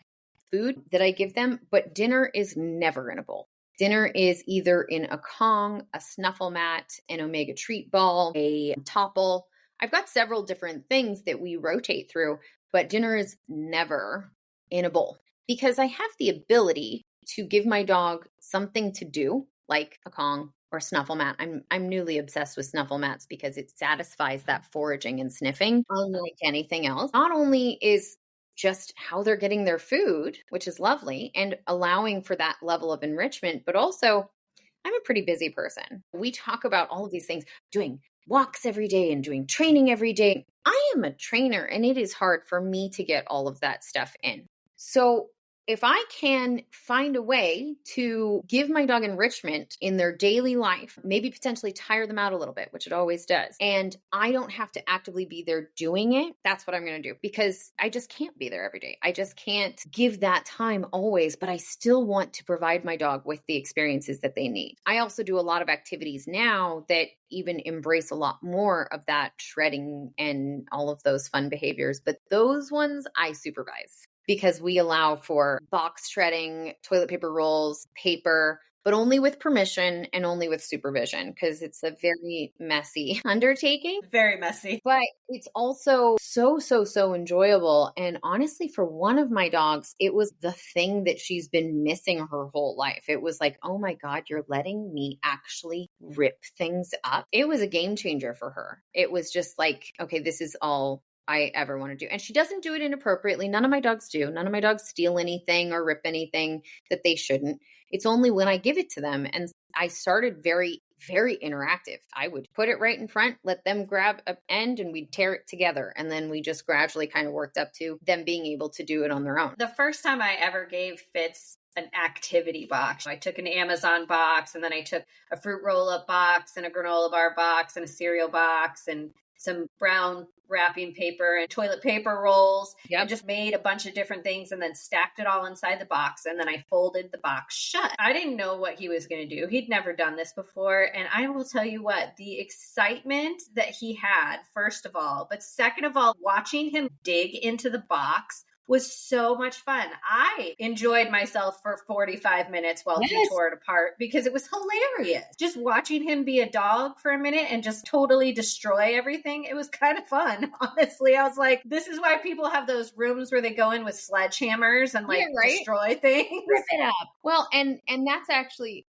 food that I give them, but dinner is never in a bowl. Dinner is either in a Kong, a snuffle mat, an Omega treat ball, a topple. I've got several different things that we rotate through, but dinner is never in a bowl because I have the ability to give my dog something to do, like a Kong or snuffle mat. I'm newly obsessed with snuffle mats because it satisfies that foraging and sniffing unlike anything else. Not only is just how they're getting their food, which is lovely, and allowing for that level of enrichment, but also I'm a pretty busy person. We talk about all of these things, doing walks every day and doing training every day. I am a trainer and it is hard for me to get all of that stuff in. So if I can find a way to give my dog enrichment in their daily life, maybe potentially tire them out a little bit, which it always does, and I don't have to actively be there doing it, that's what I'm going to do because I just can't be there every day. I just can't give that time always, but I still want to provide my dog with the experiences that they need. I also do a lot of activities now that even embrace a lot more of that shredding and all of those fun behaviors, but those ones I supervise. Because we allow for box shredding, toilet paper rolls, paper, but only with permission and only with supervision because it's a very messy undertaking. Very messy. But it's also so enjoyable. And honestly, for one of my dogs, it was the thing that she's been missing her whole life. It was like, oh my God, you're letting me actually rip things up. It was a game changer for her. It was just like, okay, this is all I ever want to do. And she doesn't do it inappropriately. None of my dogs do. None of my dogs steal anything or rip anything that they shouldn't. It's only when I give it to them. And I started very, very interactive. I would put it right in front, let them grab an end, and we'd tear it together. And then we just gradually kind of worked up to them being able to do it on their own. The first time I ever gave Fitz an activity box, I took an Amazon box, and then I took a fruit roll-up box and a granola bar box and a cereal box and some brown wrapping paper and toilet paper rolls, and just made a bunch of different things and then stacked it all inside the box. And then I folded the box shut. I didn't know what he was going to do. He'd never done this before. And I will tell you what, the excitement that he had, first of all, but second of all, watching him dig into the box was so much fun. I enjoyed myself for 45 minutes while he tore it apart because it was hilarious. Just watching him be a dog for a minute and just totally destroy everything. It was kind of fun. Honestly, I was like, this is why people have those rooms where they go in with sledgehammers and destroy things. Rip it up. Well, and that's actually,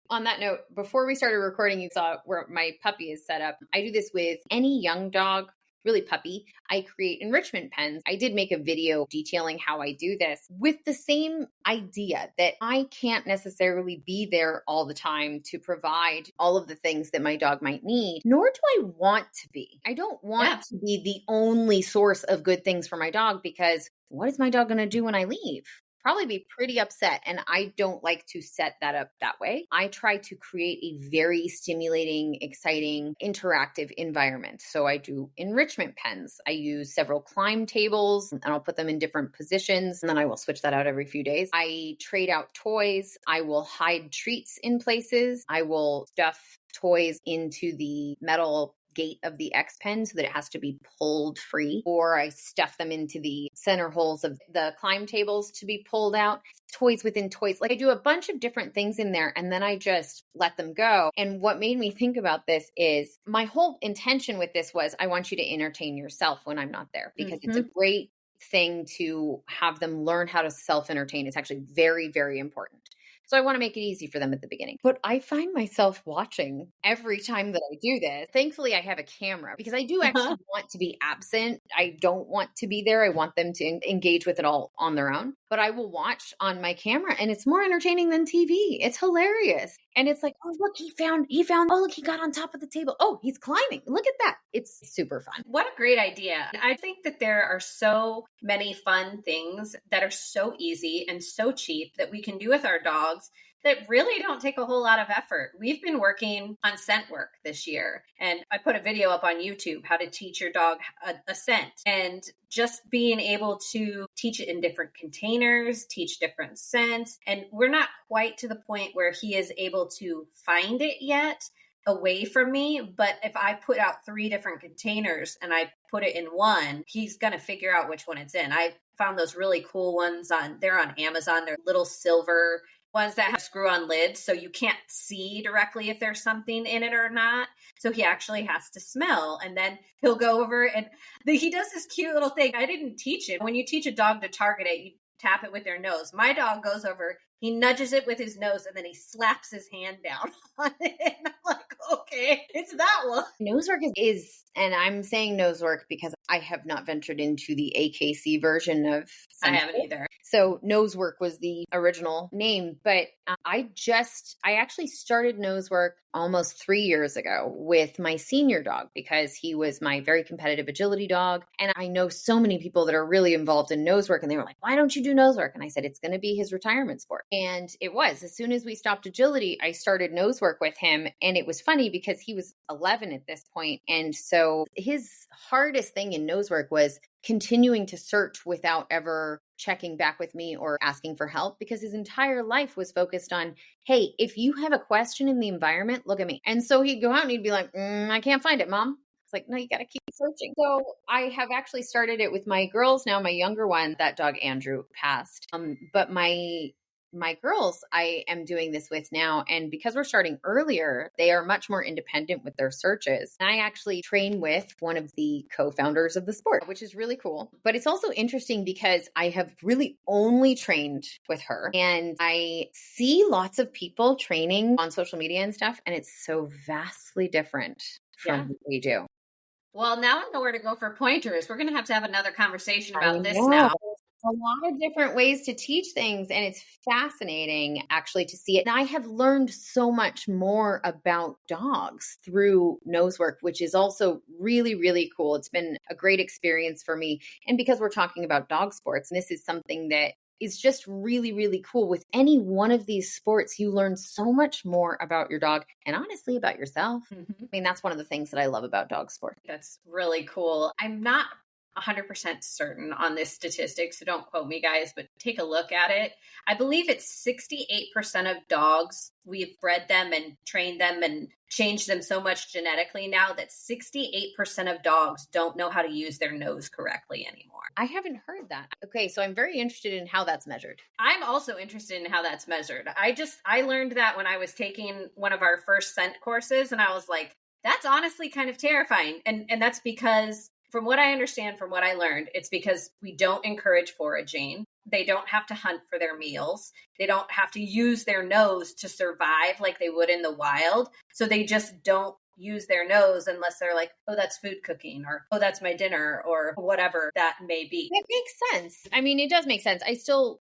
on that note, before we started recording, you saw where my puppy is set up. I do this with any young dog, really puppy. I create enrichment pens. I did make a video detailing how I do this with the same idea that I can't necessarily be there all the time to provide all of the things that my dog might need, nor do I want to be. I don't want to be the only source of good things for my dog, because what is my dog going to do when I leave? Probably be pretty upset. And I don't like to set that up that way. I try to create a very stimulating, exciting, interactive environment. So I do enrichment pens. I use several climb tables and I'll put them in different positions. And then I will switch that out every few days. I trade out toys. I will hide treats in places. I will stuff toys into the metal gate of the X pen so that it has to be pulled free, or I stuff them into the center holes of the climb tables to be pulled out. Toys within toys. Like, I do a bunch of different things in there and then I just let them go. And what made me think about this is my whole intention with this was I want you to entertain yourself when I'm not there, because it's a great thing to have them learn how to self-entertain. It's actually very, very important. So I want to make it easy for them at the beginning. But I find myself watching every time that I do this. Thankfully, I have a camera because I do actually want to be absent. I don't want to be there. I want them to engage with it all on their own. But I will watch on my camera and it's more entertaining than TV. It's hilarious. And it's like, oh, look, he found, oh, look, he got on top of the table. Oh, he's climbing. Look at that. It's super fun. What a great idea. I think that there are so many fun things that are so easy and so cheap that we can do with our dogs that really don't take a whole lot of effort. We've been working on scent work this year, and I put a video up on YouTube, how to teach your dog a scent, and just being able to teach it in different containers, teach different scents. And we're not quite to the point where he is able to find it yet away from me. But if I put out 3 different containers and I put it in one, he's going to figure out which one it's in. I found those really cool ones they're on Amazon. They're little silver ones that have screw-on lids, so you can't see directly if there's something in it or not. So he actually has to smell, and then he'll go over and he does this cute little thing. I didn't teach it. When you teach a dog to target it, you tap it with their nose. My dog goes over, he nudges it with his nose, and then he slaps his hand down on it. And I'm like, okay, it's that one. Nose work is, and I'm saying nose work because I have not ventured into the AKC version of I haven't either. So nose work was the original name, but I actually started nose work almost 3 years ago with my senior dog because he was my very competitive agility dog. And I know so many people that are really involved in nose work, and they were like, why don't you do nose work? And I said, it's going to be his retirement sport. And it was. As soon as we stopped agility, I started nose work with him. And it was funny because he was 11 at this point. And so his hardest thing in nose work was continuing to search without ever checking back with me or asking for help, because his entire life was focused on, hey, if you have a question in the environment, look at me. And so he'd go out and he'd be like, I can't find it, Mom. It's like, no, you got to keep searching. So I have actually started it with my girls now. My younger one, that dog Andrew, passed. But my girls, I am doing this with now. And because we're starting earlier, they are much more independent with their searches. And I actually train with one of the co-founders of the sport, which is really cool. But it's also interesting because I have really only trained with her. And I see lots of people training on social media and stuff, and it's so vastly different from what we do. Well, now I know where to go for pointers. We're going to have another conversation about this now. a lot of different ways to teach things, and it's fascinating actually to see it. And I have learned so much more about dogs through nose work, which is also really, really cool. It's been a great experience for me. And because we're talking about dog sports, and this is something that is just really, really cool. With any one of these sports, you learn so much more about your dog and honestly about yourself. Mm-hmm. I mean, that's one of the things that I love about dog sport. That's really cool. I'm not 100% certain on this statistic, so don't quote me, guys, but take a look at it. I believe it's 68% of dogs, we've bred them and trained them and changed them so much genetically now that 68% of dogs don't know how to use their nose correctly anymore. I haven't heard that. Okay, so I'm very interested in how that's measured. I'm also interested in how that's measured. I learned that when I was taking one of our first scent courses, and I was like, that's honestly kind of terrifying. And that's because, from what I understand, from what I learned, it's because we don't encourage foraging. They don't have to hunt for their meals. They don't have to use their nose to survive like they would in the wild. So they just don't use their nose unless they're like, oh, that's food cooking, or oh, that's my dinner, or whatever that may be. It makes sense. I mean, it does make sense. I still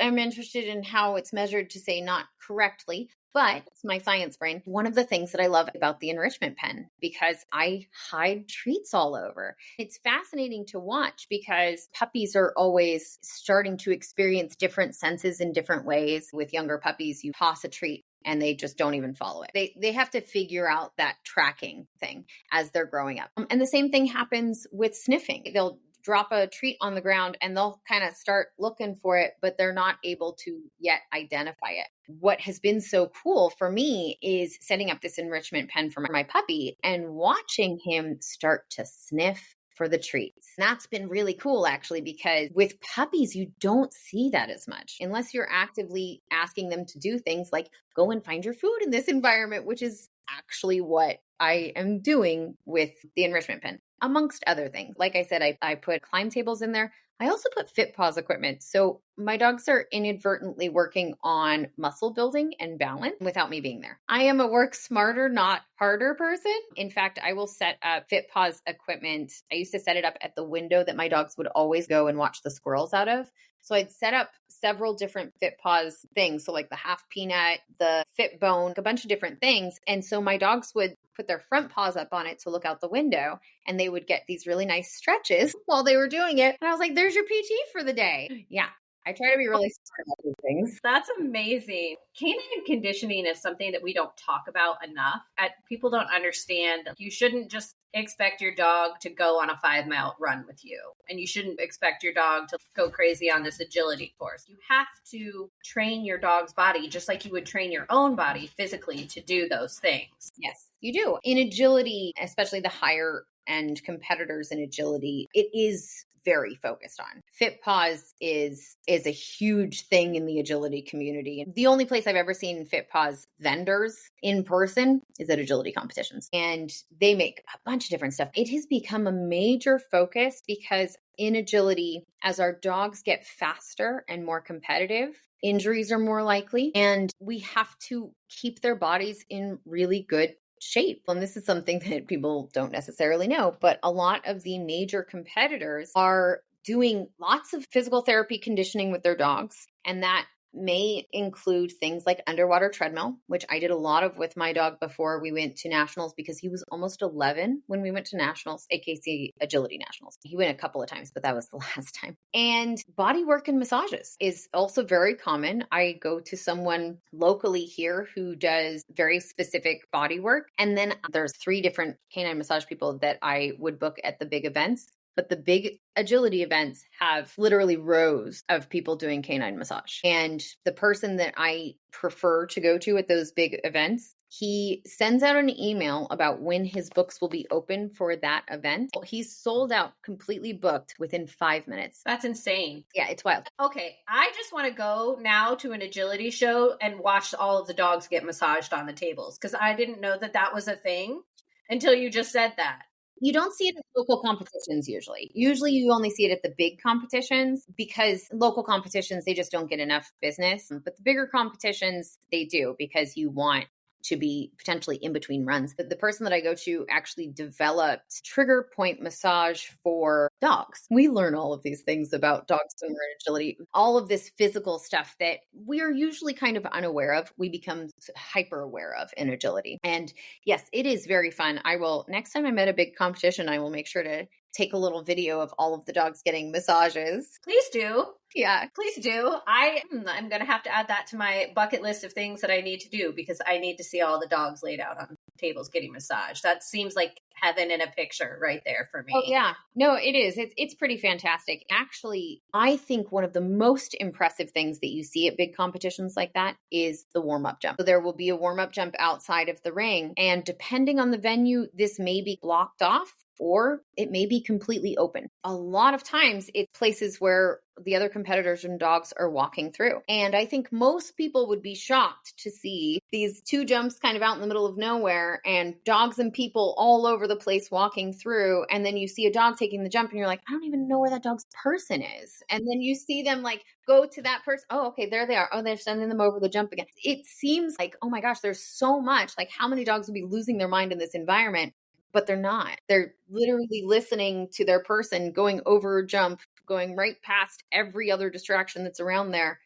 am interested in how it's measured, to say not correctly, but it's my science brain. One of the things that I love about the enrichment pen, because I hide treats all over. It's fascinating to watch because puppies are always starting to experience different senses in different ways. With younger puppies, you toss a treat and they just don't even follow it. They have to figure out that tracking thing as they're growing up. And the same thing happens with sniffing. They'll drop a treat on the ground and they'll kind of start looking for it, but they're not able to yet identify it. What has been so cool for me is setting up this enrichment pen for my puppy and watching him start to sniff for the treats. And that's been really cool, actually, because with puppies, you don't see that as much unless you're actively asking them to do things like go and find your food in this environment, which is actually what I am doing with the enrichment pen, amongst other things. Like I said, I put climb tables in there. I also put fit pause equipment. So my dogs are inadvertently working on muscle building and balance without me being there. I am a work smarter, not harder person. In fact, I will set up fit pause equipment. I used to set it up at the window that my dogs would always go and watch the squirrels out of. So I'd set up several different fit pause things. So like the half peanut, the fit bone, a bunch of different things. And so my dogs would put their front paws up on it to look out the window, and they would get these really nice stretches while they were doing it. And I was like, there's your PT for the day. Yeah. I try to be really smart about these things. That's amazing. Canine conditioning is something that we don't talk about enough. People don't understand. You shouldn't just expect your dog to go on a 5-mile run with you. And you shouldn't expect your dog to go crazy on this agility course. You have to train your dog's body just like you would train your own body physically to do those things. Yes, you do. In agility, especially the higher end competitors in agility, it is very focused on. Fit pause is a huge thing in the agility community. The only place I've ever seen fit pause vendors in person is at agility competitions, and they make a bunch of different stuff. It has become a major focus because in agility, as our dogs get faster and more competitive, injuries are more likely, and we have to keep their bodies in really good shape. And this is something that people don't necessarily know, but a lot of the major competitors are doing lots of physical therapy conditioning with their dogs. And that may include things like underwater treadmill, which I did a lot of with my dog before we went to nationals, because he was almost 11 when we went to nationals, AKC Agility Nationals. He went a couple of times, but that was the last time. And body work and massages is also very common. I go to someone locally here who does very specific body work. And then there's 3 different canine massage people that I would book at the big events. But the big agility events have literally rows of people doing canine massage. And the person that I prefer to go to at those big events, he sends out an email about when his books will be open for that event. He's sold out, completely booked within 5 minutes. That's insane. Yeah, it's wild. Okay, I just want to go now to an agility show and watch all of the dogs get massaged on the tables, because I didn't know that that was a thing until you just said that. You don't see it at local competitions usually. Usually you only see it at the big competitions, because local competitions, they just don't get enough business. But the bigger competitions, they do, because you want to be potentially in between runs. But the person that I go to actually developed trigger point massage for dogs. We learn all of these things about dog swimmer agility, all of this physical stuff that we are usually kind of unaware of. We become hyper aware of in agility. And yes, it is very fun. Next time I'm at a big competition, I will make sure to take a little video of all of the dogs getting massages. Please do. Yeah. Please do. I'm going to have to add that to my bucket list of things that I need to do because I need to see all the dogs laid out on tables getting massaged. That seems like heaven in a picture right there for me. Oh, yeah. No, it is. It's pretty fantastic. Actually, I think one of the most impressive things that you see at big competitions like that is the warm-up jump. So there will be a warm-up jump outside of the ring. And depending on the venue, this may be blocked off or it may be completely open. A lot of times it's places where the other competitors and dogs are walking through. And I think most people would be shocked to see these two jumps kind of out in the middle of nowhere and dogs and people all over the place walking through. And then you see a dog taking the jump and you're like, I don't even know where that dog's person is. And then you see them like go to that person. Oh, okay, there they are. Oh, they're sending them over the jump again. It seems like, oh my gosh, there's so much. Like how many dogs would be losing their mind in this environment? But they're not. They're literally listening to their person, going over a jump, going right past every other distraction that's around there.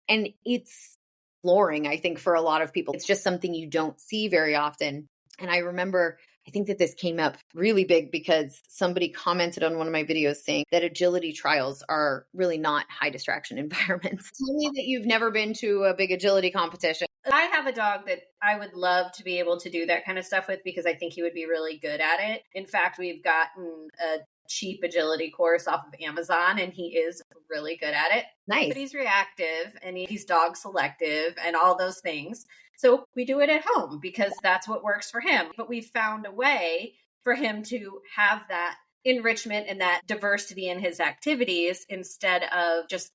And it's flooring, I think, for a lot of people. It's just something you don't see very often. And I remember, I think that this came up really big because somebody commented on one of my videos saying that agility trials are really not high distraction environments. Tell me that you've never been to a big agility competition. I have a dog that I would love to be able to do that kind of stuff with because I think he would be really good at it. In fact, we've gotten a cheap agility course off of Amazon and he is really good at it. Nice. But he's reactive and he's dog selective and all those things. So we do it at home because that's what works for him. But we've found a way for him to have that enrichment and that diversity in his activities instead of just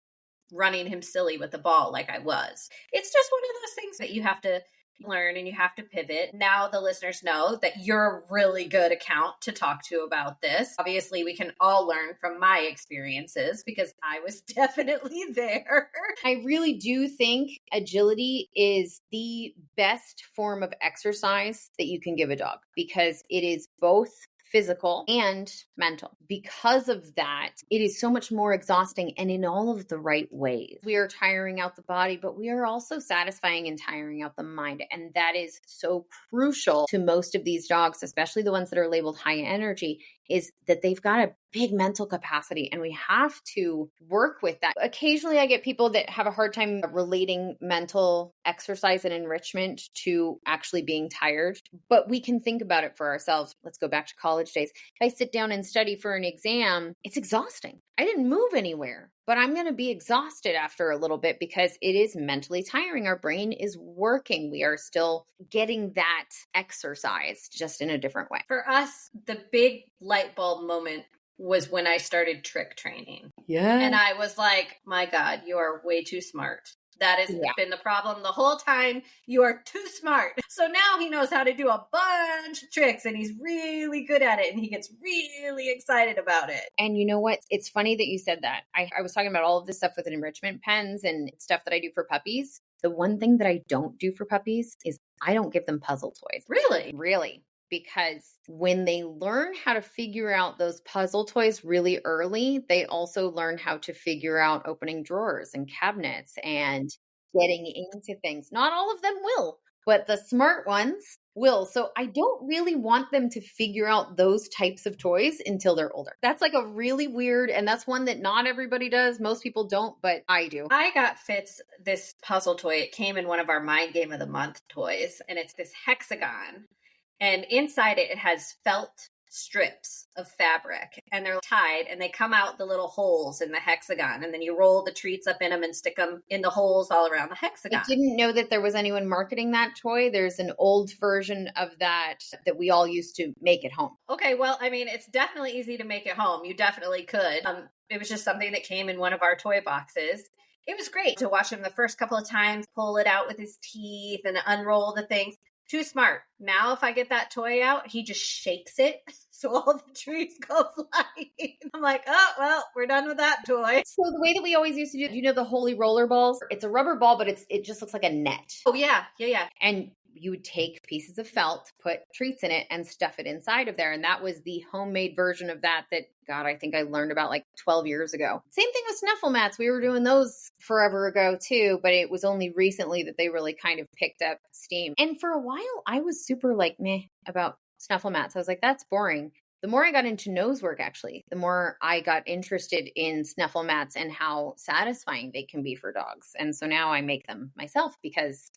running him silly with the ball like I was. It's just one of those things that you have to learn and you have to pivot. Now the listeners know that you're a really good account to talk to about this. Obviously, we can all learn from my experiences because I was definitely there. I really do think agility is the best form of exercise that you can give a dog because it is both physical and mental. Because of that, it is so much more exhausting and in all of the right ways. We are tiring out the body, but we are also satisfying and tiring out the mind. And that is so crucial to most of these dogs, especially the ones that are labeled high energy, is that they've got a big mental capacity and we have to work with that. Occasionally I get people that have a hard time relating mental exercise and enrichment to actually being tired, but we can think about it for ourselves. Let's go back to college days. If I sit down and study for an exam, it's exhausting. I didn't move anywhere, but I'm going to be exhausted after a little bit because it is mentally tiring. Our brain is working. We are still getting that exercise just in a different way. For us, the big light bulb moment was when I started trick training. Yeah. And I was like, my God, you are way too smart. That has been the problem the whole time. You are too smart. So now he knows how to do a bunch of tricks and he's really good at it and he gets really excited about it. And you know what? It's funny that you said that. I was talking about all of this stuff with enrichment pens and stuff that I do for puppies. The one thing that I don't do for puppies is I don't give them puzzle toys. Really? Really. Because when they learn how to figure out those puzzle toys really early, they also learn how to figure out opening drawers and cabinets and getting into things. Not all of them will, but the smart ones will. So I don't really want them to figure out those types of toys until they're older. That's like a really weird, and that's one that not everybody does. Most people don't, but I do. I got Fitz this puzzle toy. It came in one of our Mind Game of the Month toys, and it's this hexagon. And inside it has felt strips of fabric and they're tied and they come out the little holes in the hexagon. And then you roll the treats up in them and stick them in the holes all around the hexagon. I didn't know that there was anyone marketing that toy. There's an old version of that we all used to make at home. Okay, well, I mean, it's definitely easy to make at home. You definitely could. It was just something that came in one of our toy boxes. It was great to watch him the first couple of times, pull it out with his teeth and unroll the things. Too smart. Now, if I get that toy out, he just shakes it. So all the trees go flying. I'm like, oh, well, we're done with that toy. So the way that we always used to do, you know, the holy roller balls, it's a rubber ball, but it just looks like a net. Oh, yeah. Yeah. And you would take pieces of felt, put treats in it, and stuff it inside of there. And that was the homemade version of that, God, I think I learned about like 12 years ago. Same thing with snuffle mats. We were doing those forever ago too, but it was only recently that they really kind of picked up steam. And for a while, I was super like meh about snuffle mats. I was like, that's boring. The more I got into nose work, actually, the more I got interested in snuffle mats and how satisfying they can be for dogs. And so now I make them myself because,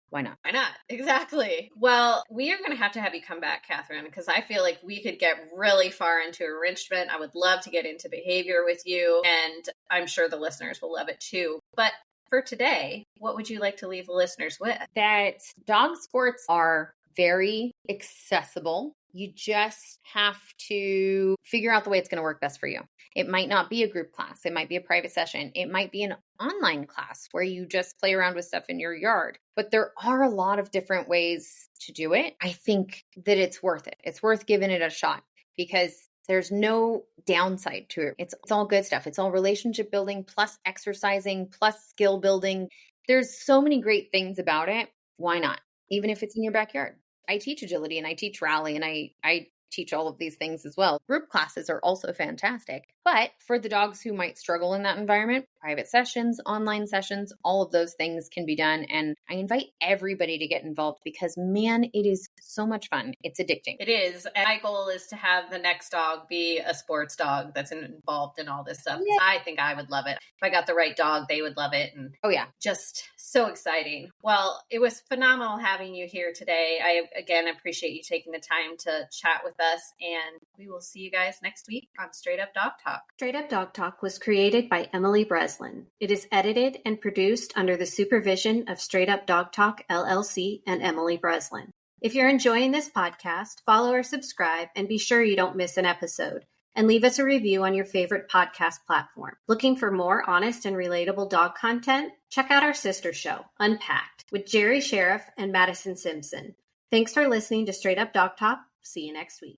why not? Why not? Exactly. Well, we are going to have you come back, Catherine, because I feel like we could get really far into enrichment. I would love to get into behavior with you, and I'm sure the listeners will love it too. But for today, what would you like to leave the listeners with? That dog sports are very accessible. You just have to figure out the way it's going to work best for you. It might not be a group class. It might be a private session. It might be an online class where you just play around with stuff in your yard. But there are a lot of different ways to do it. I think that it's worth it. It's worth giving it a shot because there's no downside to it. It's all good stuff. It's all relationship building plus exercising plus skill building. There's so many great things about it. Why not? Even if it's in your backyard. I teach agility and I teach rally and I teach all of these things as well. Group classes are also fantastic. But for the dogs who might struggle in that environment, private sessions, online sessions, all of those things can be done. And I invite everybody to get involved because, man, it is so much fun. It's addicting. It is. And my goal is to have the next dog be a sports dog that's involved in all this stuff. Yeah. I think I would love it. If I got the right dog, they would love it. And oh, yeah. Just so exciting. Well, it was phenomenal having you here today. I, again, appreciate you taking the time to chat with us. And we will see you guys next week on Straight Up Dog Talk. Straight Up Dog Talk was created by Emily Breslin. It is edited and produced under the supervision of Straight Up Dog Talk, LLC, and Emily Breslin. If you're enjoying this podcast, follow or subscribe and be sure you don't miss an episode. And leave us a review on your favorite podcast platform. Looking for more honest and relatable dog content? Check out our sister show, Unpacked, with Jerry Sheriff and Madison Simpson. Thanks for listening to Straight Up Dog Talk. See you next week.